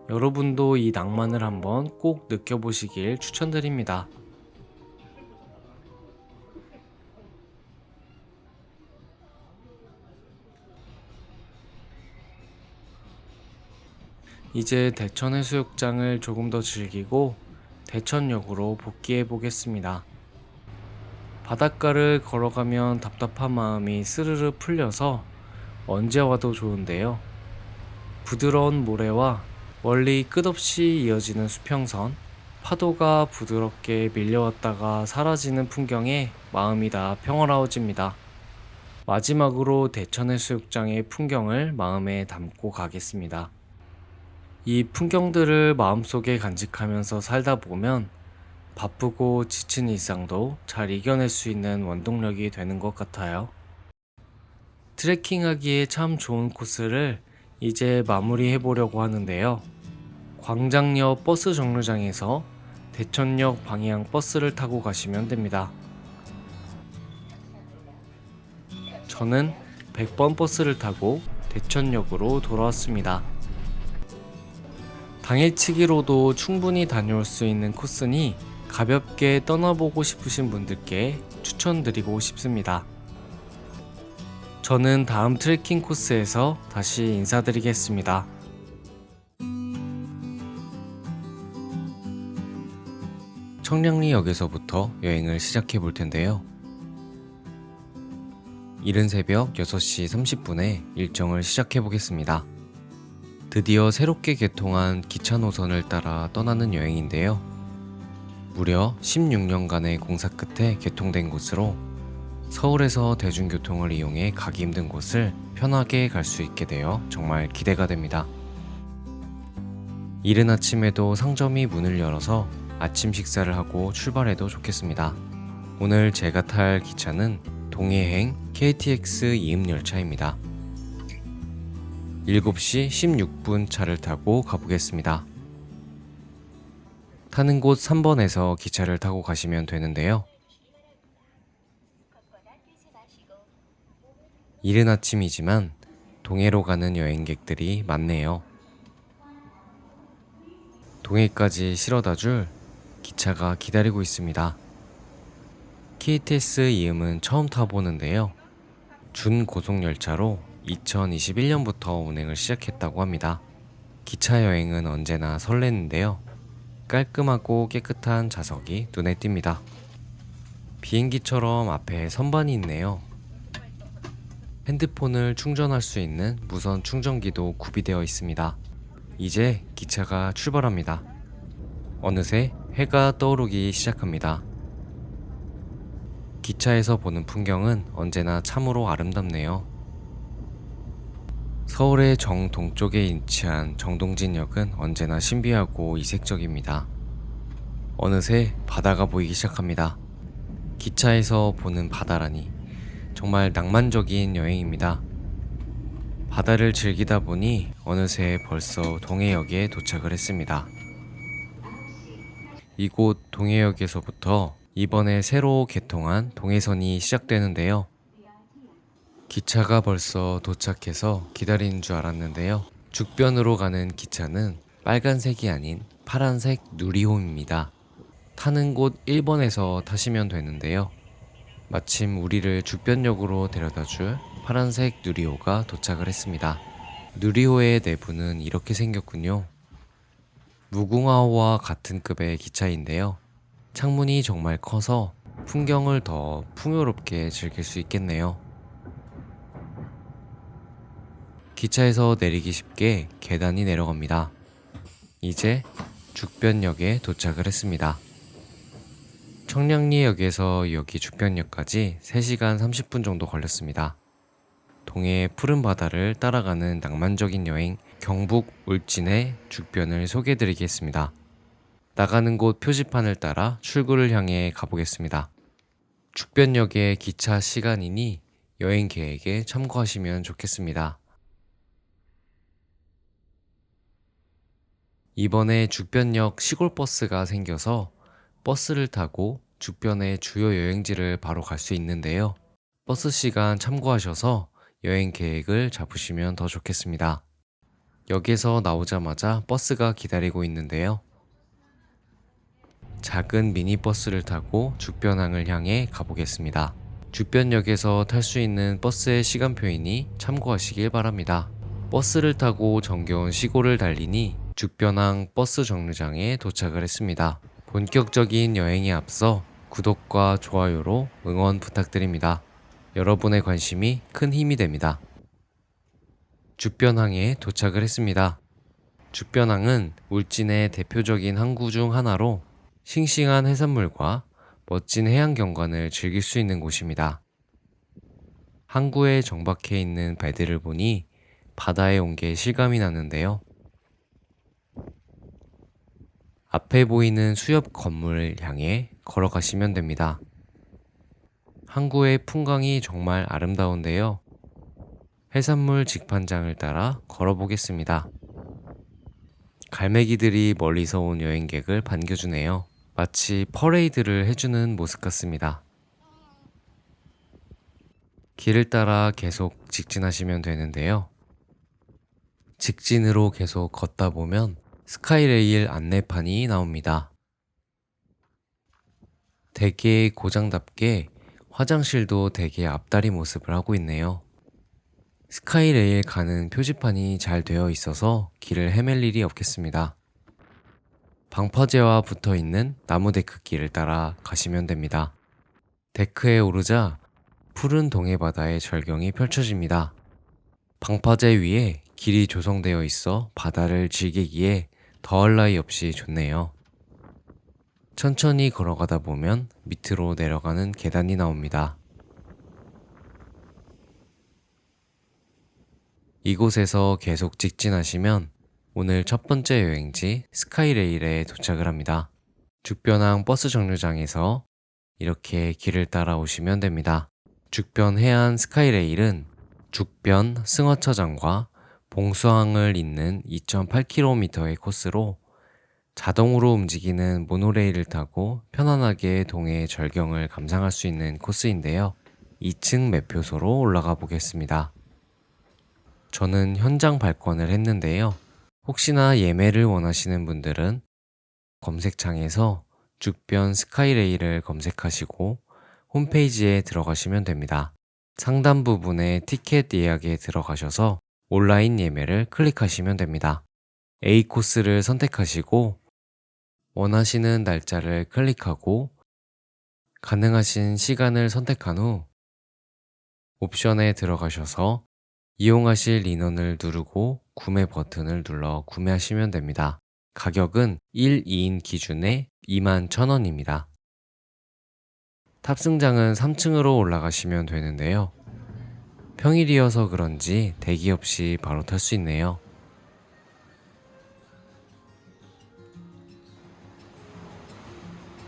Speaker 1: 여러분도 이 낭만을 한번 꼭 느껴보시길 추천드립니다. 이제 대천해수욕장을 조금 더 즐기고 대천역으로 복귀해 보겠습니다. 바닷가를 걸어가면 답답한 마음이 스르르 풀려서 언제 와도 좋은데요. 부드러운 모래와 멀리 끝없이 이어지는 수평선, 파도가 부드럽게 밀려왔다가 사라지는 풍경에 마음이 다 평화로워집니다. 마지막으로 대천해수욕장의 풍경을 마음에 담고 가겠습니다. 이 풍경들을 마음속에 간직하면서 살다 보면 바쁘고 지친 일상도 잘 이겨낼 수 있는 원동력이 되는 것 같아요. 트레킹하기에 참 좋은 코스를 이제 마무리해 보려고 하는데요. 광장역 버스 정류장에서 대천역 방향 버스를 타고 가시면 됩니다. 저는 100번 버스를 타고 대천역으로 돌아왔습니다. 당일치기로도 충분히 다녀올 수 있는 코스니 가볍게 떠나보고 싶으신 분들께 추천드리고 싶습니다. 저는 다음 트레킹 코스에서 다시 인사드리겠습니다. 청량리역에서부터 여행을 시작해 볼 텐데요. 이른 새벽 6시 30분에 일정을 시작해 보겠습니다. 드디어 새롭게 개통한 기차 노선을 따라 떠나는 여행인데요. 무려 16년간의 공사 끝에 개통된 곳으로 서울에서 대중교통을 이용해 가기 힘든 곳을 편하게 갈 수 있게 되어 정말 기대가 됩니다. 이른 아침에도 상점이 문을 열어서 아침 식사를 하고 출발해도 좋겠습니다. 오늘 제가 탈 기차는 동해행 KTX 이음열차입니다. 7시 16분 차를 타고 가보겠습니다. 타는 곳 3번에서 기차를 타고 가시면 되는데요. 이른 아침이지만 동해로 가는 여행객들이 많네요. 동해까지 실어다 줄 기차가 기다리고 있습니다. KTX 이음은 처음 타보는데요. 준고속열차로 2021년부터 운행을 시작했다고 합니다. 기차 여행은 언제나 설레는데요. 깔끔하고 깨끗한 좌석이 눈에 띕니다. 비행기처럼 앞에 선반이 있네요. 핸드폰을 충전할 수 있는 무선 충전기도 구비되어 있습니다. 이제 기차가 출발합니다. 어느새 해가 떠오르기 시작합니다. 기차에서 보는 풍경은 언제나 참으로 아름답네요. 서울의 정동쪽에 위치한 정동진역은 언제나 신비하고 이색적입니다. 어느새 바다가 보이기 시작합니다. 기차에서 보는 바다라니 정말 낭만적인 여행입니다. 바다를 즐기다 보니 어느새 벌써 동해역에 도착을 했습니다. 이곳 동해역에서부터 이번에 새로 개통한 동해선이 시작되는데요. 기차가 벌써 도착해서 기다리는 줄 알았는데요. 죽변으로 가는 기차는 빨간색이 아닌 파란색 누리호입니다. 타는 곳 1번에서 타시면 되는데요. 마침 우리를 죽변역으로 데려다줄 파란색 누리호가 도착을 했습니다. 누리호의 내부는 이렇게 생겼군요. 무궁화호와 같은 급의 기차인데요. 창문이 정말 커서 풍경을 더 풍요롭게 즐길 수 있겠네요. 기차에서 내리기 쉽게 계단이 내려갑니다. 이제 죽변역에 도착을 했습니다. 청량리역에서 여기 죽변역까지 3시간 30분 정도 걸렸습니다. 동해의 푸른 바다를 따라가는 낭만적인 여행 경북 울진의 죽변을 소개해드리겠습니다. 나가는 곳 표지판을 따라 출구를 향해 가보겠습니다. 죽변역의 기차 시간이니 여행 계획에 참고하시면 좋겠습니다. 이번에 죽변역 시골버스가 생겨서 버스를 타고 죽변의 주요 여행지를 바로 갈 수 있는데요. 버스 시간 참고하셔서 여행 계획을 잡으시면 더 좋겠습니다. 역에서 나오자마자 버스가 기다리고 있는데요. 작은 미니버스를 타고 죽변항을 향해 가보겠습니다. 죽변역에서 탈 수 있는 버스의 시간표이니 참고하시길 바랍니다. 버스를 타고 정겨운 시골을 달리니 죽변항 버스 정류장에 도착을 했습니다. 본격적인 여행에 앞서 구독과 좋아요로 응원 부탁드립니다. 여러분의 관심이 큰 힘이 됩니다. 죽변항에 도착을 했습니다. 죽변항은 울진의 대표적인 항구 중 하나로 싱싱한 해산물과 멋진 해양 경관을 즐길 수 있는 곳입니다. 항구에 정박해 있는 배들을 보니 바다에 온 게 실감이 나는데요. 앞에 보이는 수협 건물을 향해 걸어가시면 됩니다. 항구의 풍광이 정말 아름다운데요. 해산물 직판장을 따라 걸어보겠습니다. 갈매기들이 멀리서 온 여행객을 반겨주네요. 마치 퍼레이드를 해주는 모습 같습니다. 길을 따라 계속 직진하시면 되는데요. 직진으로 계속 걷다 보면 스카이레일 안내판이 나옵니다. 되게 고장답게 화장실도 되게 앞다리 모습을 하고 있네요. 스카이레일 가는 표지판이 잘 되어 있어서 길을 헤맬 일이 없겠습니다. 방파제와 붙어 있는 나무 데크길을 따라 가시면 됩니다. 데크에 오르자 푸른 동해바다의 절경이 펼쳐집니다. 방파제 위에 길이 조성되어 있어 바다를 즐기기에 더할 나위 없이 좋네요. 천천히 걸어가다 보면 밑으로 내려가는 계단이 나옵니다. 이곳에서 계속 직진하시면 오늘 첫 번째 여행지 스카이레일에 도착을 합니다. 죽변항 버스 정류장에서 이렇게 길을 따라오시면 됩니다. 죽변 해안 스카이레일은 죽변 승하처장과 봉수항을 잇는 2.8km의 코스로 자동으로 움직이는 모노레일을 타고 편안하게 동해의 절경을 감상할 수 있는 코스인데요. 2층 매표소로 올라가 보겠습니다. 저는 현장 발권을 했는데요. 혹시나 예매를 원하시는 분들은 검색창에서 죽변 스카이레일을 검색하시고 홈페이지에 들어가시면 됩니다. 상단 부분에 티켓 예약에 들어가셔서 온라인 예매를 클릭하시면 됩니다. A 코스를 선택하시고 원하시는 날짜를 클릭하고 가능하신 시간을 선택한 후 옵션에 들어가셔서 이용하실 인원을 누르고 구매 버튼을 눌러 구매하시면 됩니다. 가격은 1, 2인 기준에 21,000원입니다. 탑승장은 3층으로 올라가시면 되는데요. 평일이어서 그런지 대기 없이 바로 탈 수 있네요.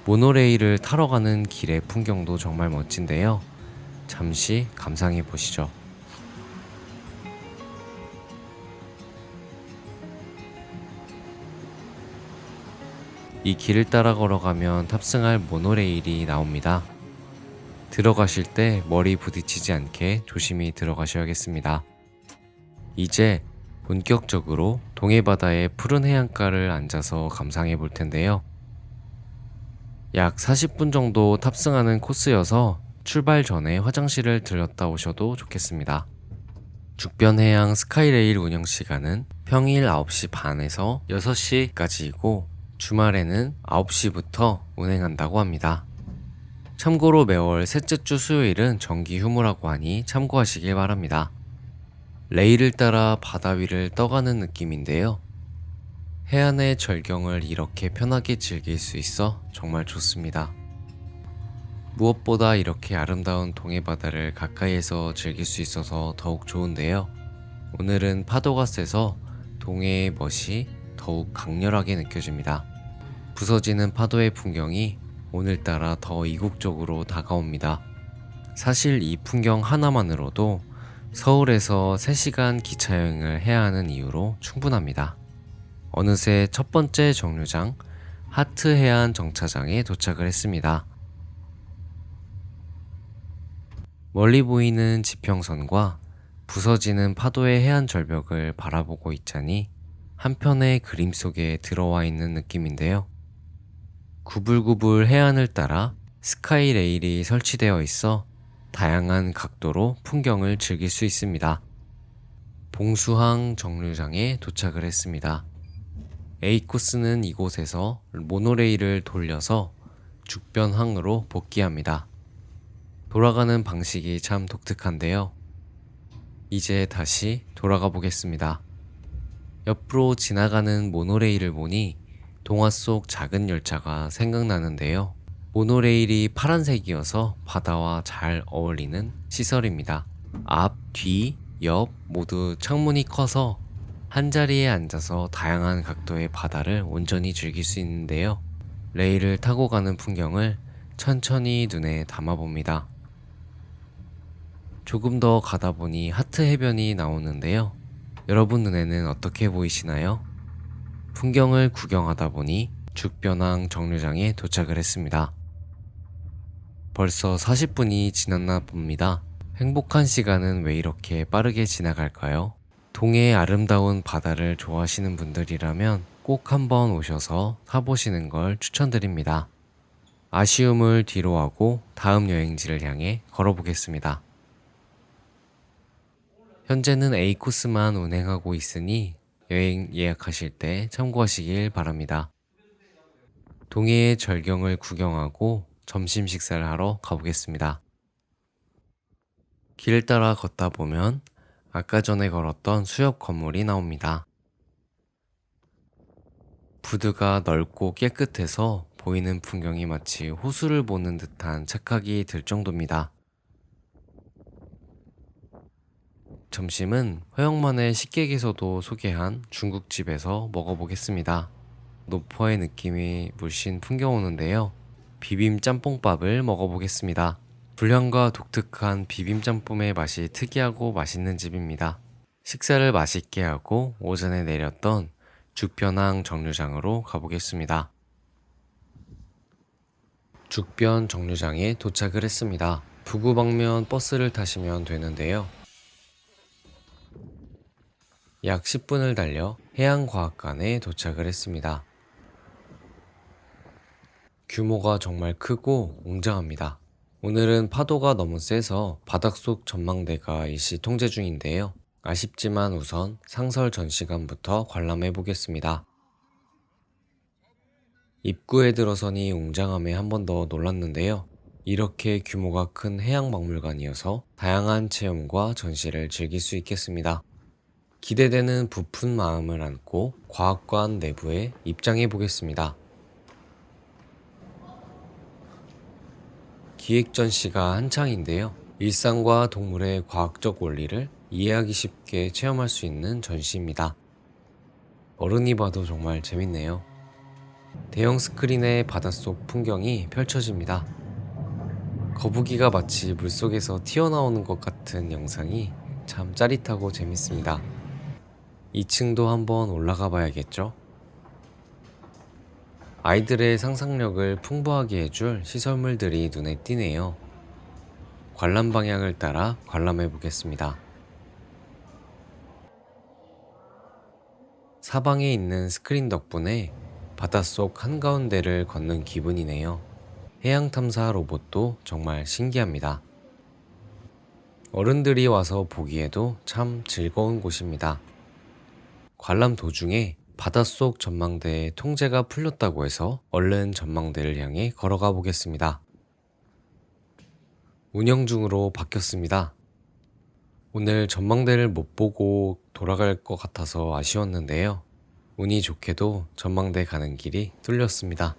Speaker 1: 모노레일을 타러 가는 길의 풍경도 정말 멋진데요. 잠시 감상해 보시죠. 이 길을 따라 걸어가면 탑승할 모노레일이 나옵니다. 들어가실 때 머리 부딪히지 않게 조심히 들어가셔야겠습니다. 이제 본격적으로 동해바다의 푸른 해안가를 앉아서 감상해 볼 텐데요. 약 40분 정도 탑승하는 코스여서 출발 전에 화장실을 들렸다 오셔도 좋겠습니다. 죽변해양 스카이레일 운영 시간은 평일 9시 반에서 6시까지이고 주말에는 9시부터 운행한다고 합니다. 참고로 매월 셋째 주 수요일은 정기 휴무라고 하니 참고하시길 바랍니다. 레일을 따라 바다 위를 떠가는 느낌인데요. 해안의 절경을 이렇게 편하게 즐길 수 있어 정말 좋습니다. 무엇보다 이렇게 아름다운 동해바다를 가까이에서 즐길 수 있어서 더욱 좋은데요. 오늘은 파도가 세서 동해의 멋이 더욱 강렬하게 느껴집니다. 부서지는 파도의 풍경이 오늘따라 더 이국적으로 다가옵니다. 사실 이 풍경 하나만으로도 서울에서 3시간 기차여행을 해야 하는 이유로 충분합니다. 어느새 첫 번째 정류장 하트해안 정차장에 도착을 했습니다. 멀리 보이는 지평선과 부서지는 파도의 해안 절벽을 바라보고 있자니 한편의 그림 속에 들어와 있는 느낌인데요. 구불구불 해안을 따라 스카이 레일이 설치되어 있어 다양한 각도로 풍경을 즐길 수 있습니다. 봉수항 정류장에 도착을 했습니다. A코스는 이곳에서 모노레일을 돌려서 죽변항으로 복귀합니다. 돌아가는 방식이 참 독특한데요. 이제 다시 돌아가 보겠습니다. 옆으로 지나가는 모노레일을 보니 동화 속 작은 열차가 생각나는데요. 모노레일이 파란색이어서 바다와 잘 어울리는 시설입니다. 앞, 뒤, 옆 모두 창문이 커서 한자리에 앉아서 다양한 각도의 바다를 온전히 즐길 수 있는데요. 레일을 타고 가는 풍경을 천천히 눈에 담아봅니다. 조금 더 가다 보니 하트 해변이 나오는데요. 여러분 눈에는 어떻게 보이시나요? 풍경을 구경하다 보니 죽변항 정류장에 도착을 했습니다. 벌써 40분이 지났나 봅니다. 행복한 시간은 왜 이렇게 빠르게 지나갈까요? 동해의 아름다운 바다를 좋아하시는 분들이라면 꼭 한번 오셔서 타보시는 걸 추천드립니다. 아쉬움을 뒤로 하고 다음 여행지를 향해 걸어보겠습니다. 현재는 A코스만 운행하고 있으니 여행 예약하실 때 참고하시길 바랍니다. 동해의 절경을 구경하고 점심 식사를 하러 가보겠습니다. 길을 따라 걷다 보면 아까 전에 걸었던 수협 건물이 나옵니다. 부두가 넓고 깨끗해서 보이는 풍경이 마치 호수를 보는 듯한 착각이 들 정도입니다. 점심은 허영만의 식객에서도 소개한 중국집에서 먹어보겠습니다. 노포의 느낌이 물씬 풍겨오는데요. 비빔 짬뽕밥을 먹어보겠습니다. 불향과 독특한 비빔 짬뽕의 맛이 특이하고 맛있는 집입니다. 식사를 맛있게 하고 오전에 내렸던 죽변항 정류장으로 가보겠습니다. 죽변 정류장에 도착을 했습니다. 부구 방면 버스를 타시면 되는데요. 약 10분을 달려 해양과학관에 도착을 했습니다. 규모가 정말 크고 웅장합니다. 오늘은 파도가 너무 세서 바닷속 전망대가 일시 통제 중인데요. 아쉽지만 우선 상설 전시관부터 관람해 보겠습니다. 입구에 들어서니 웅장함에 한 번 더 놀랐는데요. 이렇게 규모가 큰 해양박물관이어서 다양한 체험과 전시를 즐길 수 있겠습니다. 기대되는 부푼 마음을 안고 과학관 내부에 입장해 보겠습니다. 기획 전시가 한창인데요. 일상과 동물의 과학적 원리를 이해하기 쉽게 체험할 수 있는 전시입니다. 어른이 봐도 정말 재밌네요. 대형 스크린에 바닷속 풍경이 펼쳐집니다. 거북이가 마치 물속에서 튀어나오는 것 같은 영상이 참 짜릿하고 재밌습니다. 2층도 한번 올라가 봐야겠죠? 아이들의 상상력을 풍부하게 해줄 시설물들이 눈에 띄네요. 관람 방향을 따라 관람해 보겠습니다. 사방에 있는 스크린 덕분에 바닷속 한가운데를 걷는 기분이네요. 해양탐사 로봇도 정말 신기합니다. 어른들이 와서 보기에도 참 즐거운 곳입니다. 관람 도중에 바닷속 전망대의 통제가 풀렸다고 해서 얼른 전망대를 향해 걸어가 보겠습니다. 운영 중으로 바뀌었습니다. 오늘 전망대를 못 보고 돌아갈 것 같아서 아쉬웠는데요. 운이 좋게도 전망대 가는 길이 뚫렸습니다.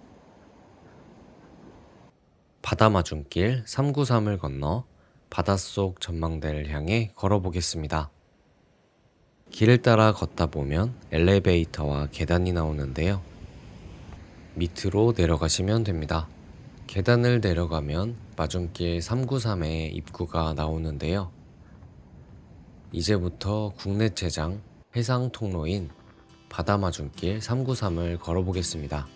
Speaker 1: 바다 맞은길 393을 건너 바닷속 전망대를 향해 걸어보겠습니다. 길을 따라 걷다 보면 엘리베이터와 계단이 나오는데요. 밑으로 내려가시면 됩니다. 계단을 내려가면 맞은길 393의 입구가 나오는데요. 이제부터 국내 최장 해상 통로인 바다 맞은길 393을 걸어보겠습니다.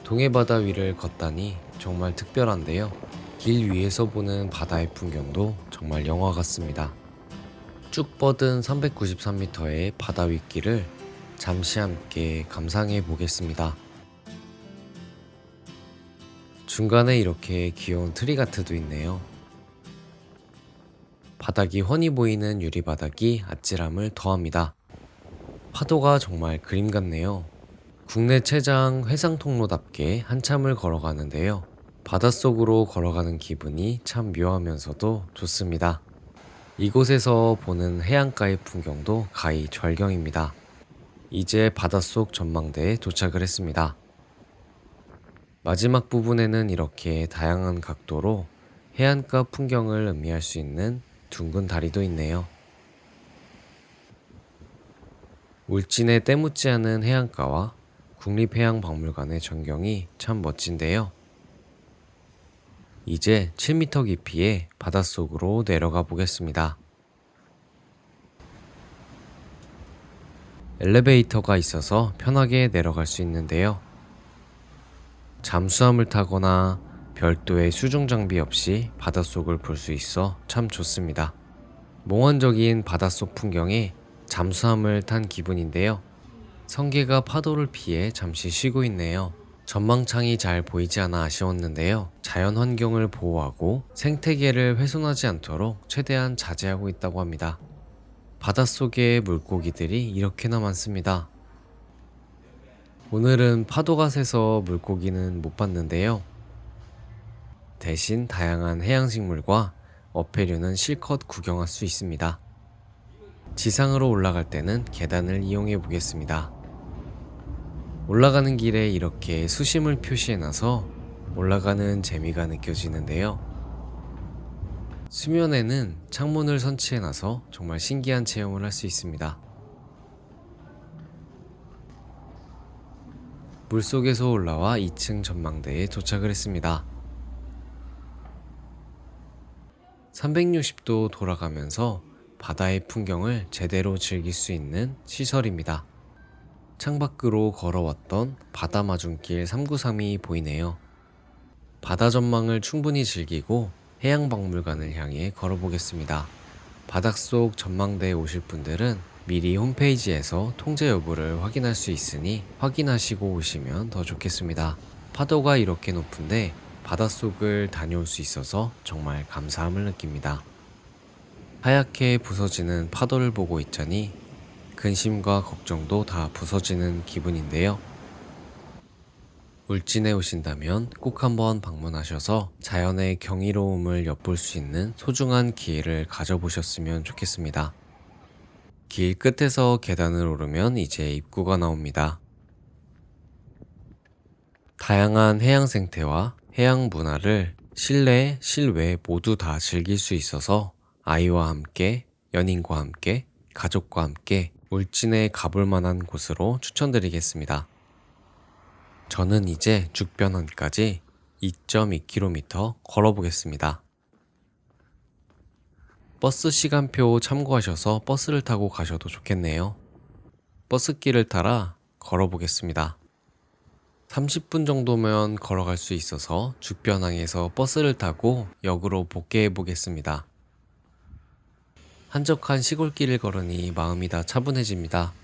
Speaker 1: 동해바다 위를 걷다니 정말 특별한데요. 길 위에서 보는 바다의 풍경도 정말 영화 같습니다. 쭉 뻗은 393m의 바다 윗길을 잠시 함께 감상해 보겠습니다. 중간에 이렇게 귀여운 트리가트도 있네요. 바닥이 훤히 보이는 유리바닥이 아찔함을 더합니다. 파도가 정말 그림 같네요. 국내 최장 회상 통로답게 한참을 걸어가는데요. 바닷속으로 걸어가는 기분이 참 묘하면서도 좋습니다. 이곳에서 보는 해안가의 풍경도 가히 절경입니다. 이제 바닷속 전망대에 도착을 했습니다. 마지막 부분에는 이렇게 다양한 각도로 해안가 풍경을 음미할 수 있는 둥근 다리도 있네요. 울진의 때묻지 않은 해안가와 국립해양박물관의 전경이 참 멋진데요. 이제 7m 깊이의 바닷속으로 내려가 보겠습니다. 엘리베이터가 있어서 편하게 내려갈 수 있는데요. 잠수함을 타거나 별도의 수중 장비 없이 바닷속을 볼 수 있어 참 좋습니다. 몽환적인 바닷속 풍경에 잠수함을 탄 기분인데요. 성게가 파도를 피해 잠시 쉬고 있네요. 전망창이 잘 보이지 않아 아쉬웠는데요. 자연 환경을 보호하고 생태계를 훼손하지 않도록 최대한 자제하고 있다고 합니다. 바닷속에 물고기들이 이렇게나 많습니다. 오늘은 파도가 세서 물고기는 못 봤는데요. 대신 다양한 해양식물과 어패류는 실컷 구경할 수 있습니다. 지상으로 올라갈 때는 계단을 이용해 보겠습니다. 올라가는 길에 이렇게 수심을 표시해놔서 올라가는 재미가 느껴지는데요. 수면에는 창문을 설치해놔서 정말 신기한 체험을 할 수 있습니다. 물속에서 올라와 2층 전망대에 도착을 했습니다. 360도 돌아가면서 바다의 풍경을 제대로 즐길 수 있는 시설입니다. 창밖으로 걸어왔던 바다 마중길 393이 보이네요. 바다 전망을 충분히 즐기고 해양박물관을 향해 걸어보겠습니다. 바닷속 전망대에 오실 분들은 미리 홈페이지에서 통제 여부를 확인할 수 있으니 확인하시고 오시면 더 좋겠습니다. 파도가 이렇게 높은데 바닷속을 다녀올 수 있어서 정말 감사함을 느낍니다. 하얗게 부서지는 파도를 보고 있자니 근심과 걱정도 다 부서지는 기분인데요. 울진에 오신다면 꼭 한번 방문하셔서 자연의 경이로움을 엿볼 수 있는 소중한 기회를 가져보셨으면 좋겠습니다. 길 끝에서 계단을 오르면 이제 입구가 나옵니다. 다양한 해양 생태와 해양 문화를 실내, 실외 모두 다 즐길 수 있어서 아이와 함께, 연인과 함께, 가족과 함께 울진에 가볼 만한 곳으로 추천드리겠습니다. 저는 이제 죽변원까지 2.2km 걸어보겠습니다. 버스 시간표 참고하셔서 버스를 타고 가셔도 좋겠네요. 버스길을 따라 걸어보겠습니다. 30분 정도면 걸어갈 수 있어서 죽변항에서 버스를 타고 역으로 복귀해 보겠습니다. 한적한 시골길을 걸으니 마음이 다 차분해집니다.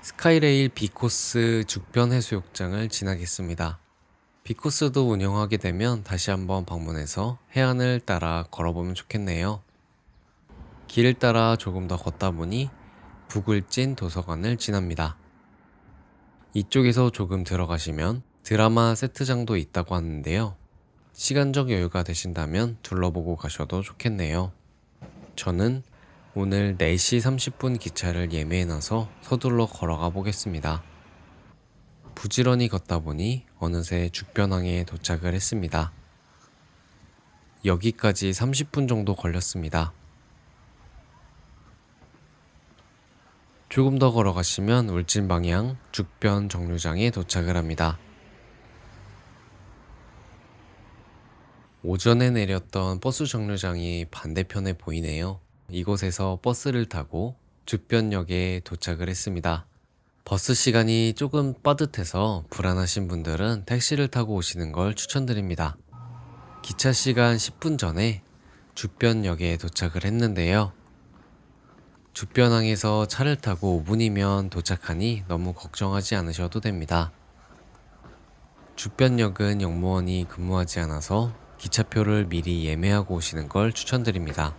Speaker 1: 스카이레일 B코스 죽변해수욕장을 지나겠습니다. B코스도 운영하게 되면 다시 한번 방문해서 해안을 따라 걸어보면 좋겠네요. 길을 따라 조금 더 걷다 보니 북울진 도서관을 지납니다. 이쪽에서 조금 들어가시면 드라마 세트장도 있다고 하는데요. 시간적 여유가 되신다면 둘러보고 가셔도 좋겠네요. 저는 오늘 4시 30분 기차를 예매해놔서 서둘러 걸어가 보겠습니다. 부지런히 걷다 보니 어느새 죽변항에 도착을 했습니다. 여기까지 30분 정도 걸렸습니다. 조금 더 걸어가시면 울진 방향 죽변 정류장에 도착을 합니다. 오전에 내렸던 버스 정류장이 반대편에 보이네요. 이곳에서 버스를 타고 죽변역에 도착을 했습니다. 버스 시간이 조금 빠듯해서 불안하신 분들은 택시를 타고 오시는 걸 추천드립니다. 기차 시간 10분 전에 죽변역에 도착을 했는데요. 주변항에서 차를 타고 5분이면 도착하니 너무 걱정하지 않으셔도 됩니다. 주변역은 역무원이 근무하지 않아서 기차표를 미리 예매하고 오시는 걸 추천드립니다.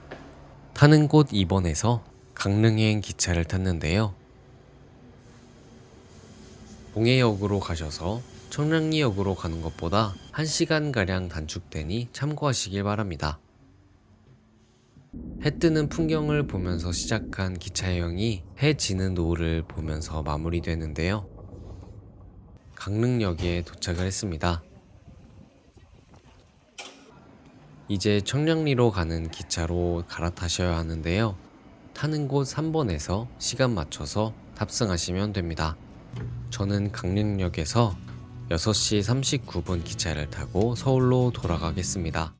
Speaker 1: 타는 곳 2번에서 강릉행 기차를 탔는데요. 봉해역으로 가셔서 청량리역으로 가는 것보다 1시간가량 단축되니 참고하시길 바랍니다. 해 뜨는 풍경을 보면서 시작한 기차 여행이 해 지는 노을을 보면서 마무리되는데요. 강릉역에 도착을 했습니다. 이제 청량리로 가는 기차로 갈아타셔야 하는데요. 타는 곳 3번에서 시간 맞춰서 탑승하시면 됩니다. 저는 강릉역에서 6시 39분 기차를 타고 서울로 돌아가겠습니다.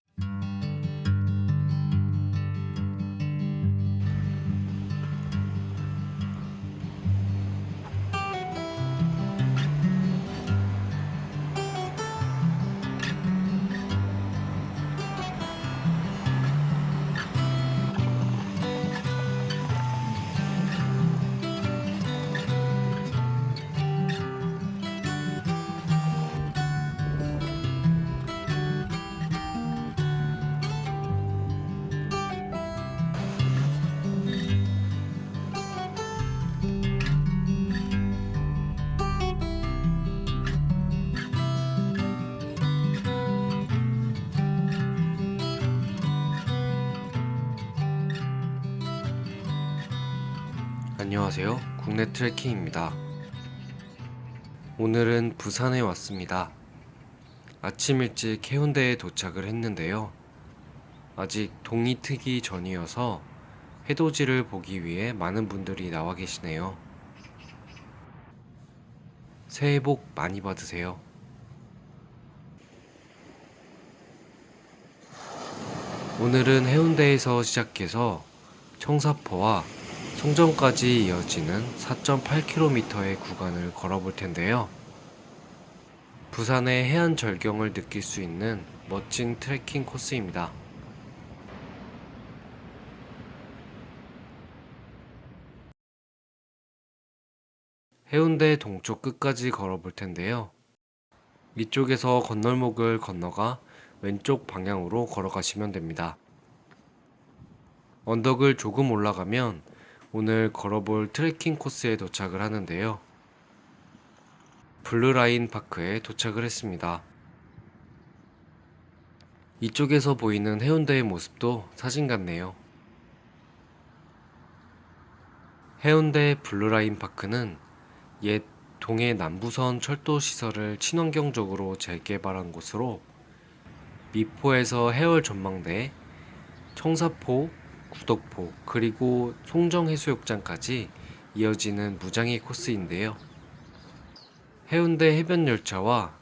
Speaker 1: 안녕하세요. 국내 트레킹입니다. 오늘은 부산에 왔습니다. 아침 일찍 해운대에 도착을 했는데요. 아직 동이 트기 전이어서 해돋이를 보기 위해 많은 분들이 나와 계시네요. 새해 복 많이 받으세요. 오늘은 해운대에서 시작해서 청사포와 송정까지 이어지는 4.8km의 구간을 걸어볼 텐데요. 부산의 해안 절경을 느낄 수 있는 멋진 트레킹 코스입니다. 해운대 동쪽 끝까지 걸어볼 텐데요. 이쪽에서 건널목을 건너가 왼쪽 방향으로 걸어가시면 됩니다. 언덕을 조금 올라가면 오늘 걸어볼 트레킹 코스에 도착을 하는데요. 블루라인 파크에 도착을 했습니다. 이쪽에서 보이는 해운대의 모습도 사진 같네요. 해운대 블루라인 파크는 옛 동해 남부선 철도 시설을 친환경적으로 재개발한 곳으로 미포에서 해월 전망대, 청사포, 구덕포, 그리고 송정해수욕장까지 이어지는 무장의 코스인데요. 해운대 해변열차와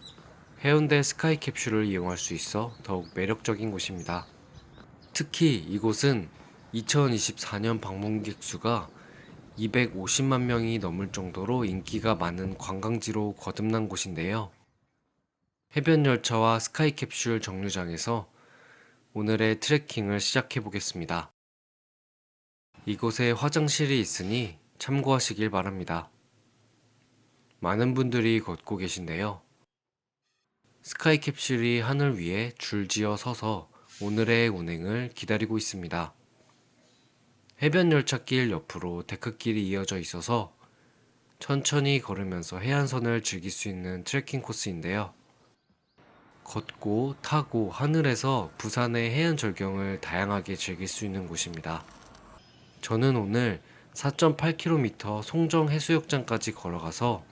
Speaker 1: 해운대 스카이캡슐을 이용할 수 있어 더욱 매력적인 곳입니다. 특히 이곳은 2024년 방문객 수가 250만 명이 넘을 정도로 인기가 많은 관광지로 거듭난 곳인데요. 해변열차와 스카이캡슐 정류장에서 오늘의 트레킹을 시작해 보겠습니다. 이곳에 화장실이 있으니 참고하시길 바랍니다. 많은 분들이 걷고 계신데요. 스카이캡슐이 하늘 위에 줄지어 서서 오늘의 운행을 기다리고 있습니다. 해변열차길 옆으로 데크길이 이어져 있어서 천천히 걸으면서 해안선을 즐길 수 있는 트레킹 코스인데요. 걷고 타고 하늘에서 부산의 해안 절경을 다양하게 즐길 수 있는 곳입니다. 저는 오늘 4.8km 송정 해수욕장까지 걸어가서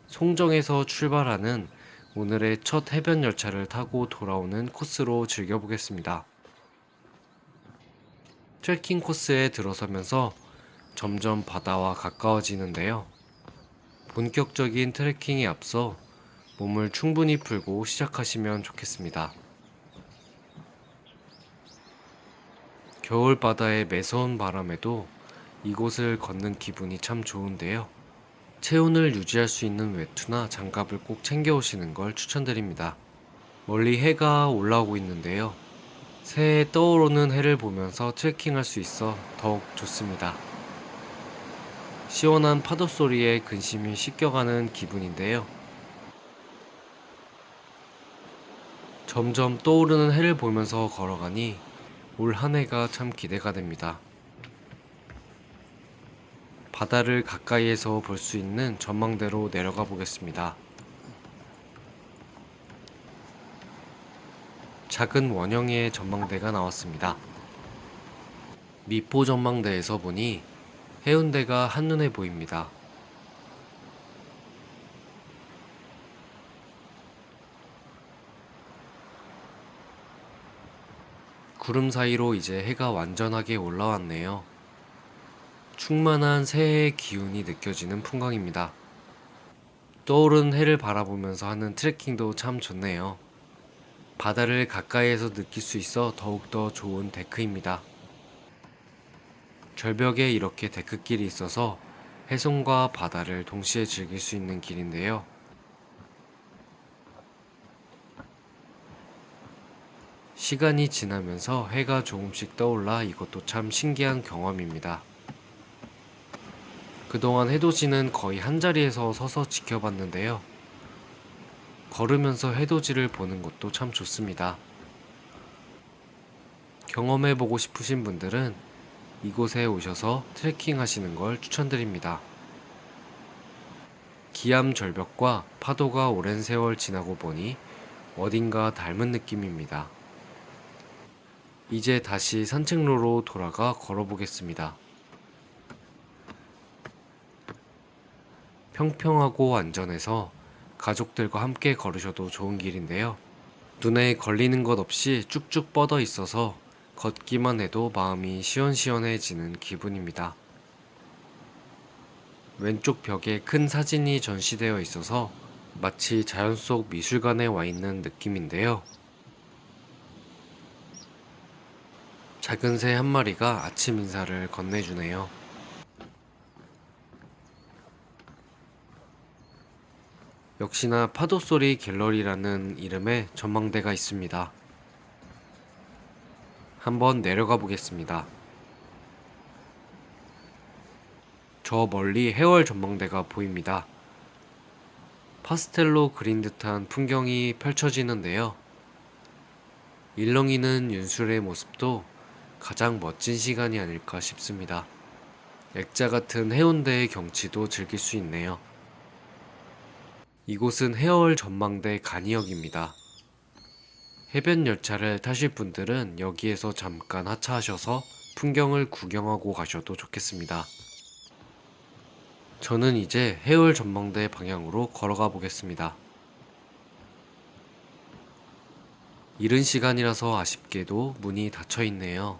Speaker 1: 송정에서 출발하는 오늘의 첫 해변 열차를 타고 돌아오는 코스로 즐겨보겠습니다. 트레킹 코스에 들어서면서 점점 바다와 가까워지는데요. 본격적인 트레킹에 앞서 몸을 충분히 풀고 시작하시면 좋겠습니다. 겨울 바다의 매서운 바람에도 이곳을 걷는 기분이 참 좋은데요. 체온을 유지할 수 있는 외투나 장갑을 꼭 챙겨 오시는 걸 추천드립니다. 멀리 해가 올라오고 있는데요. 새해 떠오르는 해를 보면서 트레킹할 수 있어 더욱 좋습니다. 시원한 파도 소리에 근심이 씻겨가는 기분인데요. 점점 떠오르는 해를 보면서 걸어가니 올 한 해가 참 기대가 됩니다. 바다를 가까이에서 볼 수 있는 전망대로 내려가 보겠습니다. 작은 원형의 전망대가 나왔습니다. 미포 전망대에서 보니 해운대가 한눈에 보입니다. 구름 사이로 이제 해가 완전하게 올라왔네요. 충만한 새해의 기운이 느껴지는 풍광입니다. 떠오른 해를 바라보면서 하는 트레킹도 참 좋네요. 바다를 가까이에서 느낄 수 있어 더욱더 좋은 데크입니다. 절벽에 이렇게 데크길이 있어서 해송과 바다를 동시에 즐길 수 있는 길인데요. 시간이 지나면서 해가 조금씩 떠올라 이것도 참 신기한 경험입니다. 그동안 해돋이는 거의 한자리에서 서서 지켜봤는데요. 걸으면서 해돋이를 보는 것도 참 좋습니다. 경험해보고 싶으신 분들은 이곳에 오셔서 트레킹 하시는 걸 추천드립니다. 기암 절벽과 파도가 오랜 세월 지나고 보니 어딘가 닮은 느낌입니다. 이제 다시 산책로로 돌아가 걸어보겠습니다. 평평하고 안전해서 가족들과 함께 걸으셔도 좋은 길인데요. 눈에 걸리는 것 없이 쭉쭉 뻗어 있어서 걷기만 해도 마음이 시원시원해지는 기분입니다. 왼쪽 벽에 큰 사진이 전시되어 있어서 마치 자연 속 미술관에 와 있는 느낌인데요. 작은 새 한 마리가 아침 인사를 건네주네요. 역시나 파도소리 갤러리라는 이름의 전망대가 있습니다. 한번 내려가 보겠습니다. 저 멀리 해월 전망대가 보입니다. 파스텔로 그린 듯한 풍경이 펼쳐지는데요. 일렁이는 윤술의 모습도 가장 멋진 시간이 아닐까 싶습니다. 액자 같은 해운대의 경치도 즐길 수 있네요. 이곳은 해월 전망대 간이역입니다. 해변 열차를 타실 분들은 여기에서 잠깐 하차하셔서 풍경을 구경하고 가셔도 좋겠습니다. 저는 이제 해월 전망대 방향으로 걸어가 보겠습니다. 이른 시간이라서 아쉽게도 문이 닫혀 있네요.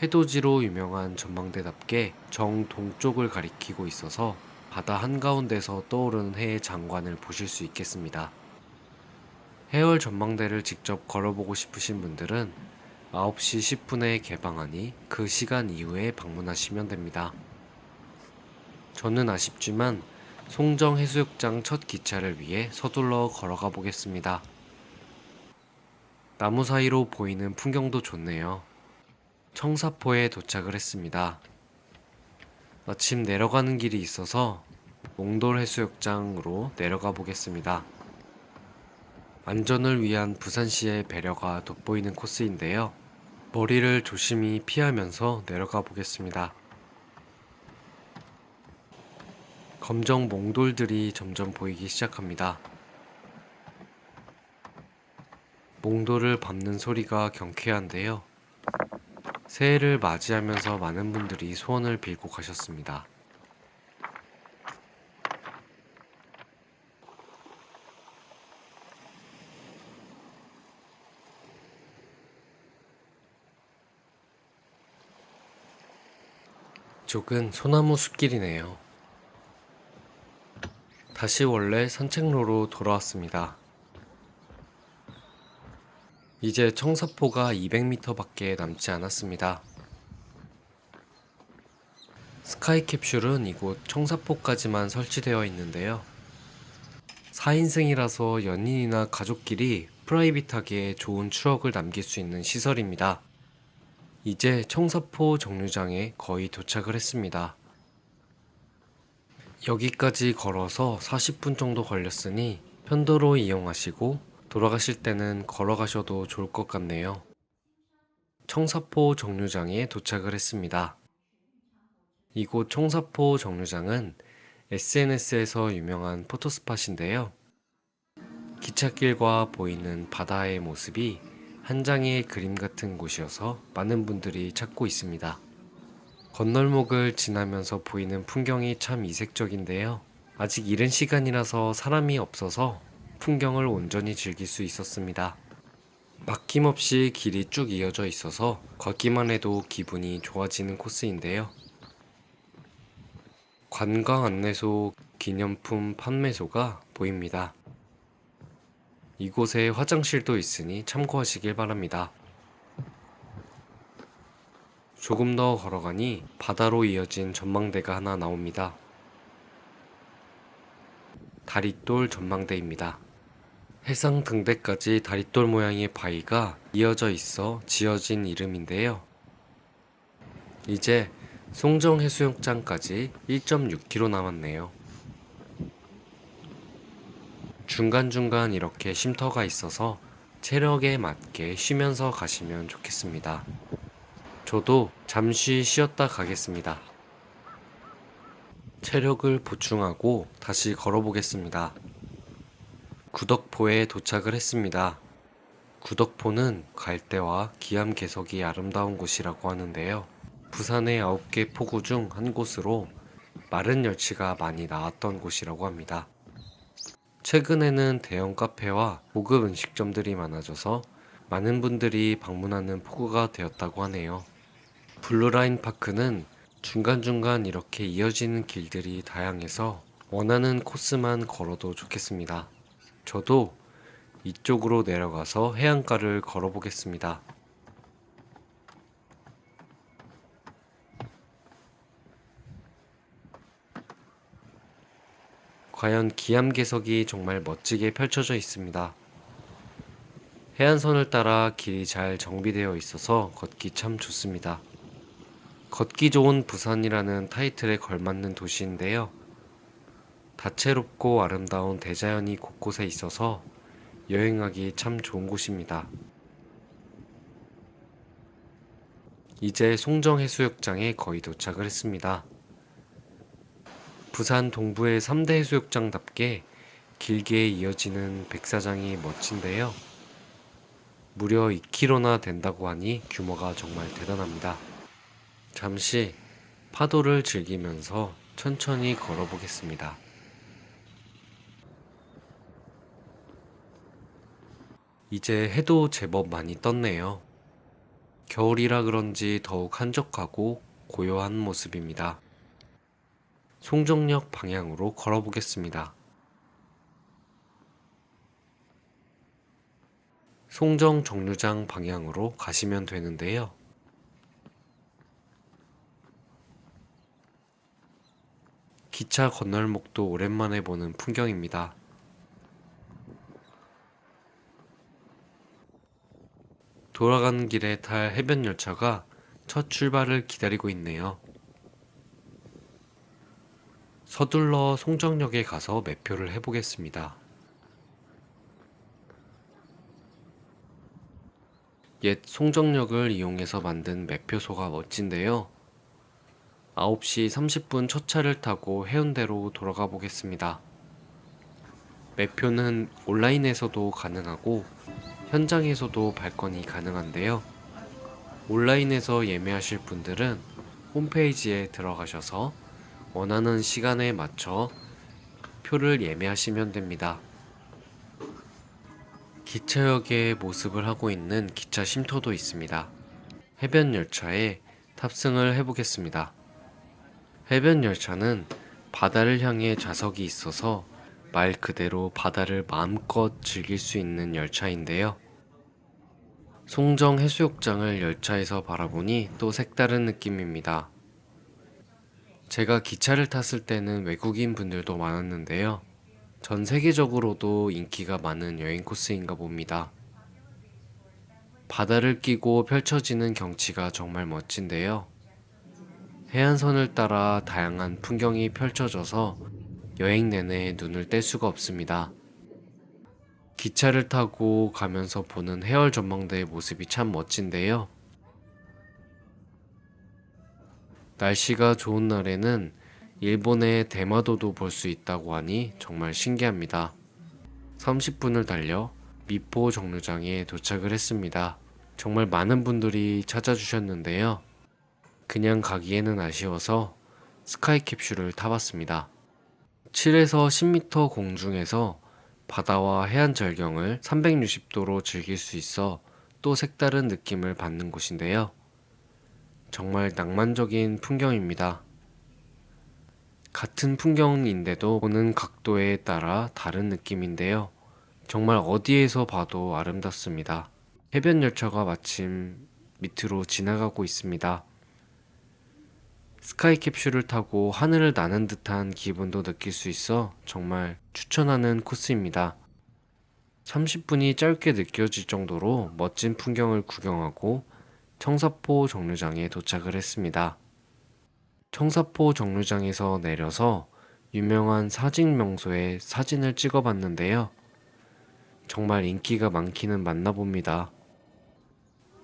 Speaker 1: 해돋이로 유명한 전망대답게 정동쪽을 가리키고 있어서 바다 한가운데서 떠오르는 해의 장관을 보실 수 있겠습니다. 해월 전망대를 직접 걸어보고 싶으신 분들은 9시 10분에 개방하니 그 시간 이후에 방문하시면 됩니다. 저는 아쉽지만 송정 해수욕장 첫 기차를 위해 서둘러 걸어가 보겠습니다. 나무 사이로 보이는 풍경도 좋네요. 청사포에 도착을 했습니다. 마침 내려가는 길이 있어서 몽돌 해수욕장으로 내려가 보겠습니다. 안전을 위한 부산시의 배려가 돋보이는 코스인데요. 머리를 조심히 피하면서 내려가 보겠습니다. 검정 몽돌들이 점점 보이기 시작합니다. 몽돌을 밟는 소리가 경쾌한데요. 새해를 맞이하면서 많은 분들이 소원을 빌고 가셨습니다. 이쪽은 소나무 숲길이네요. 다시 원래 산책로로 돌아왔습니다. 이제 청사포가 200m 밖에 남지 않았습니다. 스카이캡슐은 이곳 청사포까지만 설치되어 있는데요. 4인승이라서 연인이나 가족끼리 프라이빗하게 좋은 추억을 남길 수 있는 시설입니다. 이제 청사포 정류장에 거의 도착을 했습니다. 여기까지 걸어서 40분 정도 걸렸으니 편도로 이용하시고 돌아가실 때는 걸어가셔도 좋을 것 같네요. 청사포 정류장에 도착을 했습니다. 이곳 청사포 정류장은 SNS에서 유명한 포토스팟인데요. 기찻길과 보이는 바다의 모습이 한 장의 그림 같은 곳이어서 많은 분들이 찾고 있습니다. 건널목을 지나면서 보이는 풍경이 참 이색적인데요. 아직 이른 시간이라서 사람이 없어서 풍경을 온전히 즐길 수 있었습니다. 막힘없이 길이 쭉 이어져 있어서 걷기만 해도 기분이 좋아지는 코스인데요. 관광 안내소 기념품 판매소가 보입니다. 이곳에 화장실도 있으니 참고하시길 바랍니다. 조금 더 걸어가니 바다로 이어진 전망대가 하나 나옵니다. 다릿돌 전망대입니다. 해상 등대까지 다릿돌 모양의 바위가 이어져 있어 지어진 이름인데요. 이제 송정해수욕장까지 1.6km 남았네요. 중간중간 이렇게 쉼터가 있어서 체력에 맞게 쉬면서 가시면 좋겠습니다. 저도 잠시 쉬었다 가겠습니다. 체력을 보충하고 다시 걸어보겠습니다. 구덕포에 도착을 했습니다. 구덕포는 갈대와 기암괴석이 아름다운 곳이라고 하는데요. 부산의 9개 포구 중 한 곳으로 마른 열치가 많이 나왔던 곳이라고 합니다. 최근에는 대형 카페와 고급 음식점들이 많아져서 많은 분들이 방문하는 포구가 되었다고 하네요. 블루라인 파크는 중간중간 이렇게 이어지는 길들이 다양해서 원하는 코스만 걸어도 좋겠습니다. 저도 이쪽으로 내려가서 해안가를 걸어보겠습니다. 과연 기암괴석이 정말 멋지게 펼쳐져 있습니다. 해안선을 따라 길이 잘 정비되어 있어서 걷기 참 좋습니다. 걷기 좋은 부산이라는 타이틀에 걸맞는 도시인데요. 다채롭고 아름다운 대자연이 곳곳에 있어서 여행하기 참 좋은 곳입니다. 이제 송정해수욕장에 거의 도착을 했습니다. 부산 동부의 3대 해수욕장답게 길게 이어지는 백사장이 멋진데요. 무려 2km나 된다고 하니 규모가 정말 대단합니다. 잠시 파도를 즐기면서 천천히 걸어보겠습니다. 이제 해도 제법 많이 떴네요. 겨울이라 그런지 더욱 한적하고 고요한 모습입니다. 송정역 방향으로 걸어보겠습니다. 송정 정류장 방향으로 가시면 되는데요. 기차 건널목도 오랜만에 보는 풍경입니다. 돌아가는 길에 탈 해변 열차가 첫 출발을 기다리고 있네요. 서둘러 송정역에 가서 매표를 해보겠습니다. 옛 송정역을 이용해서 만든 매표소가 멋진데요. 9시 30분 첫 차를 타고 해운대로 돌아가 보겠습니다. 매표는 온라인에서도 가능하고 현장에서도 발권이 가능한데요. 온라인에서 예매하실 분들은 홈페이지에 들어가셔서 원하는 시간에 맞춰 표를 예매하시면 됩니다. 기차역의 모습을 하고 있는 기차 쉼터도 있습니다. 해변 열차에 탑승을 해보겠습니다. 해변 열차는 바다를 향해 좌석이 있어서 말 그대로 바다를 마음껏 즐길 수 있는 열차인데요. 송정 해수욕장을 열차에서 바라보니 또 색다른 느낌입니다. 제가 기차를 탔을 때는 외국인 분들도 많았는데요. 전 세계적으로도 인기가 많은 여행 코스인가 봅니다. 바다를 끼고 펼쳐지는 경치가 정말 멋진데요. 해안선을 따라 다양한 풍경이 펼쳐져서 여행 내내 눈을 뗄 수가 없습니다. 기차를 타고 가면서 보는 해얼 전망대의 모습이 참 멋진데요. 날씨가 좋은 날에는 일본의 대마도도 볼 수 있다고 하니 정말 신기합니다. 30분을 달려 미포 정류장에 도착을 했습니다. 정말 많은 분들이 찾아주셨는데요. 그냥 가기에는 아쉬워서 스카이캡슐을 타봤습니다. 7에서 10m 공중에서 바다와 해안 절경을 360도로 즐길 수 있어 또 색다른 느낌을 받는 곳인데요. 정말 낭만적인 풍경입니다. 같은 풍경인데도 보는 각도에 따라 다른 느낌인데요. 정말 어디에서 봐도 아름답습니다. 해변 열차가 마침 밑으로 지나가고 있습니다. 스카이캡슐을 타고 하늘을 나는 듯한 기분도 느낄 수 있어 정말 추천하는 코스입니다. 30분이 짧게 느껴질 정도로 멋진 풍경을 구경하고 청사포 정류장에 도착을 했습니다. 청사포 정류장에서 내려서 유명한 사진 명소에 사진을 찍어봤는데요. 정말 인기가 많기는 많나 봅니다.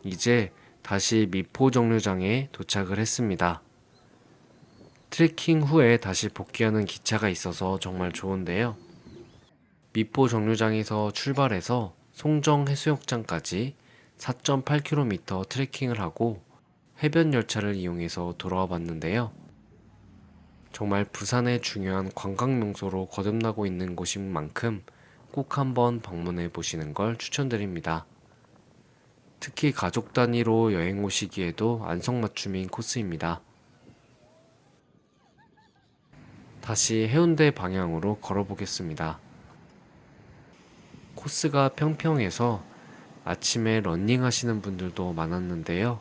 Speaker 1: 이제 다시 미포 정류장에 도착을 했습니다. 트레킹 후에 다시 복귀하는 기차가 있어서 정말 좋은데요. 미포 정류장에서 출발해서 송정 해수욕장까지 4.8km 트레킹을 하고 해변 열차를 이용해서 돌아와 봤는데요. 정말 부산의 중요한 관광 명소로 거듭나고 있는 곳인 만큼 꼭 한번 방문해 보시는 걸 추천드립니다. 특히 가족 단위로 여행 오시기에도 안성맞춤인 코스입니다. 다시 해운대 방향으로 걸어보겠습니다. 코스가 평평해서 아침에 러닝 하시는 분들도 많았는데요.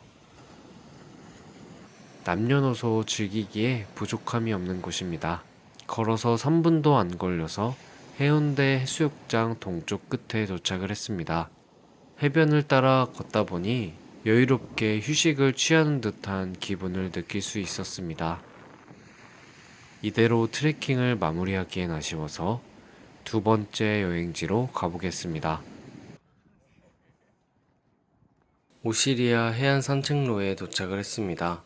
Speaker 1: 남녀노소 즐기기에 부족함이 없는 곳입니다. 걸어서 3분도 안 걸려서 해운대 해수욕장 동쪽 끝에 도착을 했습니다. 해변을 따라 걷다 보니 여유롭게 휴식을 취하는 듯한 기분을 느낄 수 있었습니다. 이대로 트레킹을 마무리하기엔 아쉬워서 두 번째 여행지로 가보겠습니다. 오시리아 해안 산책로에 도착을 했습니다.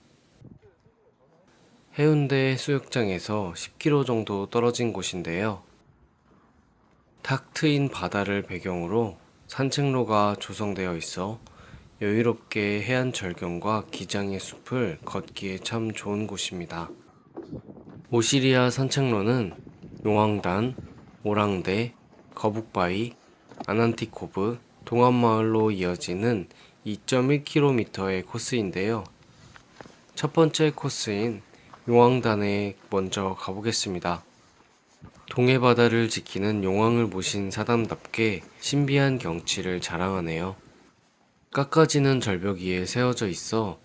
Speaker 1: 해운대 해수욕장에서 10km 정도 떨어진 곳인데요. 탁 트인 바다를 배경으로 산책로가 조성되어 있어 여유롭게 해안 절경과 기장의 숲을 걷기에 참 좋은 곳입니다. 오시리아 산책로는 용왕단, 오랑대, 거북바위, 아난티코브, 동안마을로 이어지는 2.1km의 코스인데요. 첫 번째 코스인 용왕단에 먼저 가보겠습니다. 동해바다를 지키는 용왕을 모신 사담답게 신비한 경치를 자랑하네요. 깎아지는 절벽 위에 세워져 있어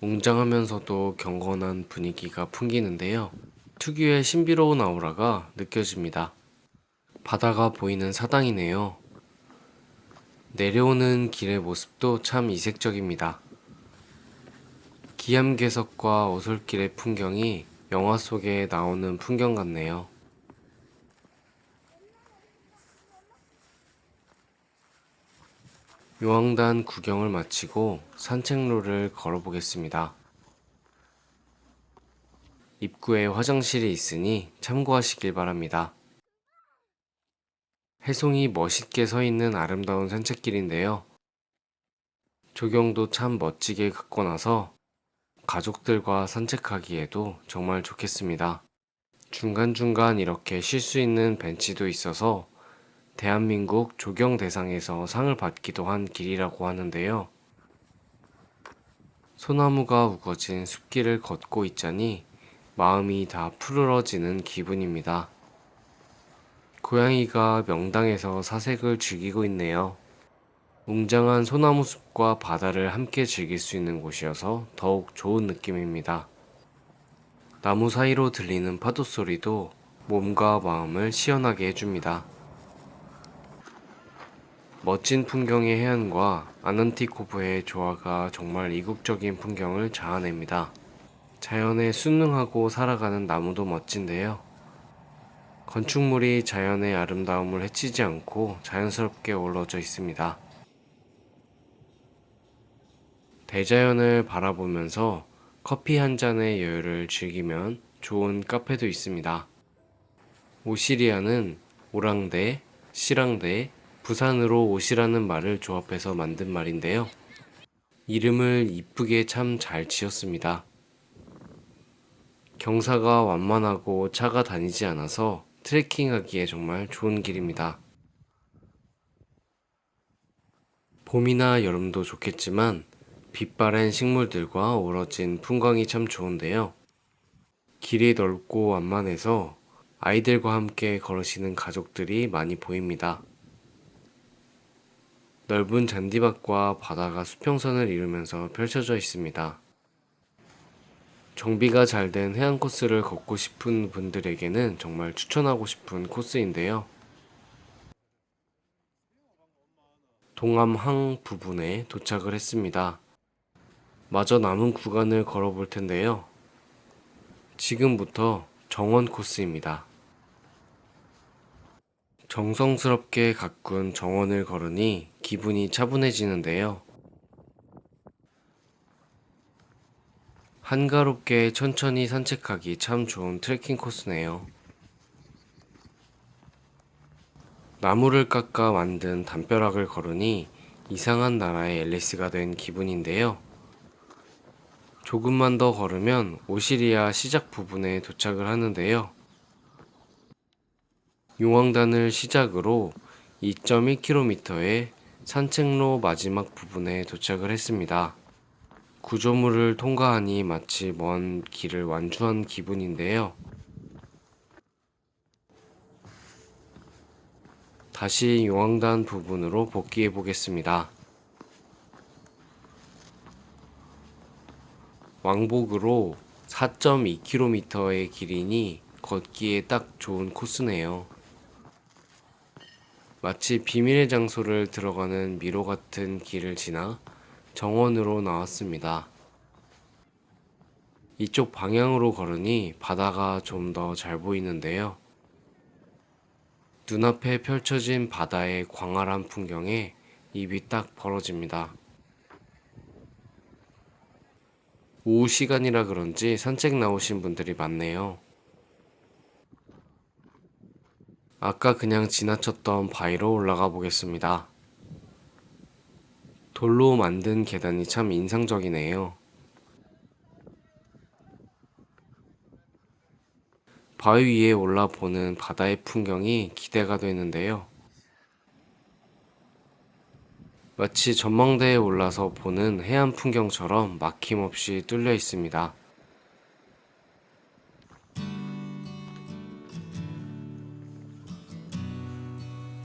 Speaker 1: 웅장하면서도 경건한 분위기가 풍기는데요. 특유의 신비로운 아우라가 느껴집니다. 바다가 보이는 사당이네요. 내려오는 길의 모습도 참 이색적입니다. 기암괴석과 오솔길의 풍경이 영화 속에 나오는 풍경 같네요. 용왕단 구경을 마치고 산책로를 걸어보겠습니다. 입구에 화장실이 있으니 참고하시길 바랍니다. 해송이 멋있게 서 있는 아름다운 산책길인데요. 조경도 참 멋지게 갖고 나서 가족들과 산책하기에도 정말 좋겠습니다. 중간중간 이렇게 쉴 수 있는 벤치도 있어서 대한민국 조경 대상에서 상을 받기도 한 길이라고 하는데요. 소나무가 우거진 숲길을 걷고 있자니 마음이 다 푸르러지는 기분입니다. 고양이가 명당에서 사색을 즐기고 있네요. 웅장한 소나무 숲과 바다를 함께 즐길 수 있는 곳이어서 더욱 좋은 느낌입니다. 나무 사이로 들리는 파도 소리도 몸과 마음을 시원하게 해줍니다. 멋진 풍경의 해안과 아난티코브의 조화가 정말 이국적인 풍경을 자아냅니다. 자연에 순응하고 살아가는 나무도 멋진데요. 건축물이 자연의 아름다움을 해치지 않고 자연스럽게 어우러져 있습니다. 대자연을 바라보면서 커피 한 잔의 여유를 즐기면 좋은 카페도 있습니다. 오시리아는 오랑대, 시랑대, 부산으로 옷이라는 말을 조합해서 만든 말인데요. 이름을 이쁘게 참 잘 지었습니다. 경사가 완만하고 차가 다니지 않아서 트레킹하기에 정말 좋은 길입니다. 봄이나 여름도 좋겠지만 빛바랜 식물들과 어우러진 풍광이 참 좋은데요. 길이 넓고 완만해서 아이들과 함께 걸으시는 가족들이 많이 보입니다. 넓은 잔디밭과 바다가 수평선을 이루면서 펼쳐져 있습니다. 정비가 잘 된 해안 코스를 걷고 싶은 분들에게는 정말 추천하고 싶은 코스인데요. 동암항 부분에 도착을 했습니다. 마저 남은 구간을 걸어볼 텐데요. 지금부터 정원 코스입니다. 정성스럽게 가꾼 정원을 걸으니 기분이 차분해지는데요. 한가롭게 천천히 산책하기 참 좋은 트레킹 코스네요. 나무를 깎아 만든 담벼락을 걸으니 이상한 나라의 앨리스가 된 기분인데요. 조금만 더 걸으면 오시리아 시작 부분에 도착을 하는데요. 용왕단을 시작으로 2.1km의 산책로 마지막 부분에 도착을 했습니다. 구조물을 통과하니 마치 먼 길을 완주한 기분인데요. 다시 용왕단 부분으로 복귀해 보겠습니다. 왕복으로 4.2km의 길이니 걷기에 딱 좋은 코스네요. 마치 비밀의 장소를 들어가는 미로 같은 길을 지나 정원으로 나왔습니다. 이쪽 방향으로 걸으니 바다가 좀 더 잘 보이는데요. 눈앞에 펼쳐진 바다의 광활한 풍경에 입이 딱 벌어집니다. 오후 시간이라 그런지 산책 나오신 분들이 많네요. 아까 그냥 지나쳤던 바위로 올라가 보겠습니다. 돌로 만든 계단이 참 인상적이네요. 바위 위에 올라보는 바다의 풍경이 기대가 되는데요. 마치 전망대에 올라서 보는 해안 풍경처럼 막힘없이 뚫려 있습니다.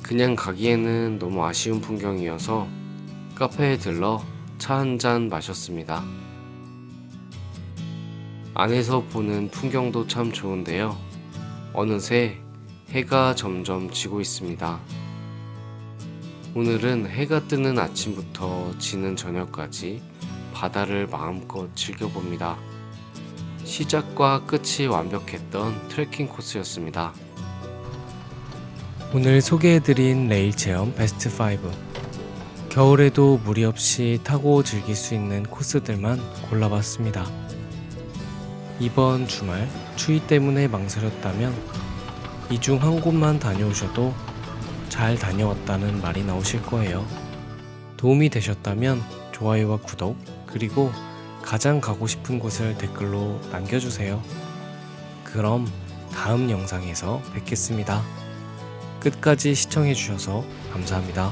Speaker 1: 그냥 가기에는 너무 아쉬운 풍경이어서 카페에 들러 차 한 잔 마셨습니다. 안에서 보는 풍경도 참 좋은데요. 어느새 해가 점점 지고 있습니다. 오늘은 해가 뜨는 아침부터 지는 저녁까지 바다를 마음껏 즐겨봅니다. 시작과 끝이 완벽했던 트레킹 코스였습니다. 오늘 소개해드린 레일 체험 베스트 5. 겨울에도 무리 없이 타고 즐길 수 있는 코스들만 골라봤습니다. 이번 주말 추위 때문에 망설였다면 이 중 한 곳만 다녀오셔도 잘 다녀왔다는 말이 나오실 거예요. 도움이 되셨다면 좋아요와 구독, 그리고 가장 가고 싶은 곳을 댓글로 남겨주세요. 그럼 다음 영상에서 뵙겠습니다. 끝까지 시청해주셔서 감사합니다.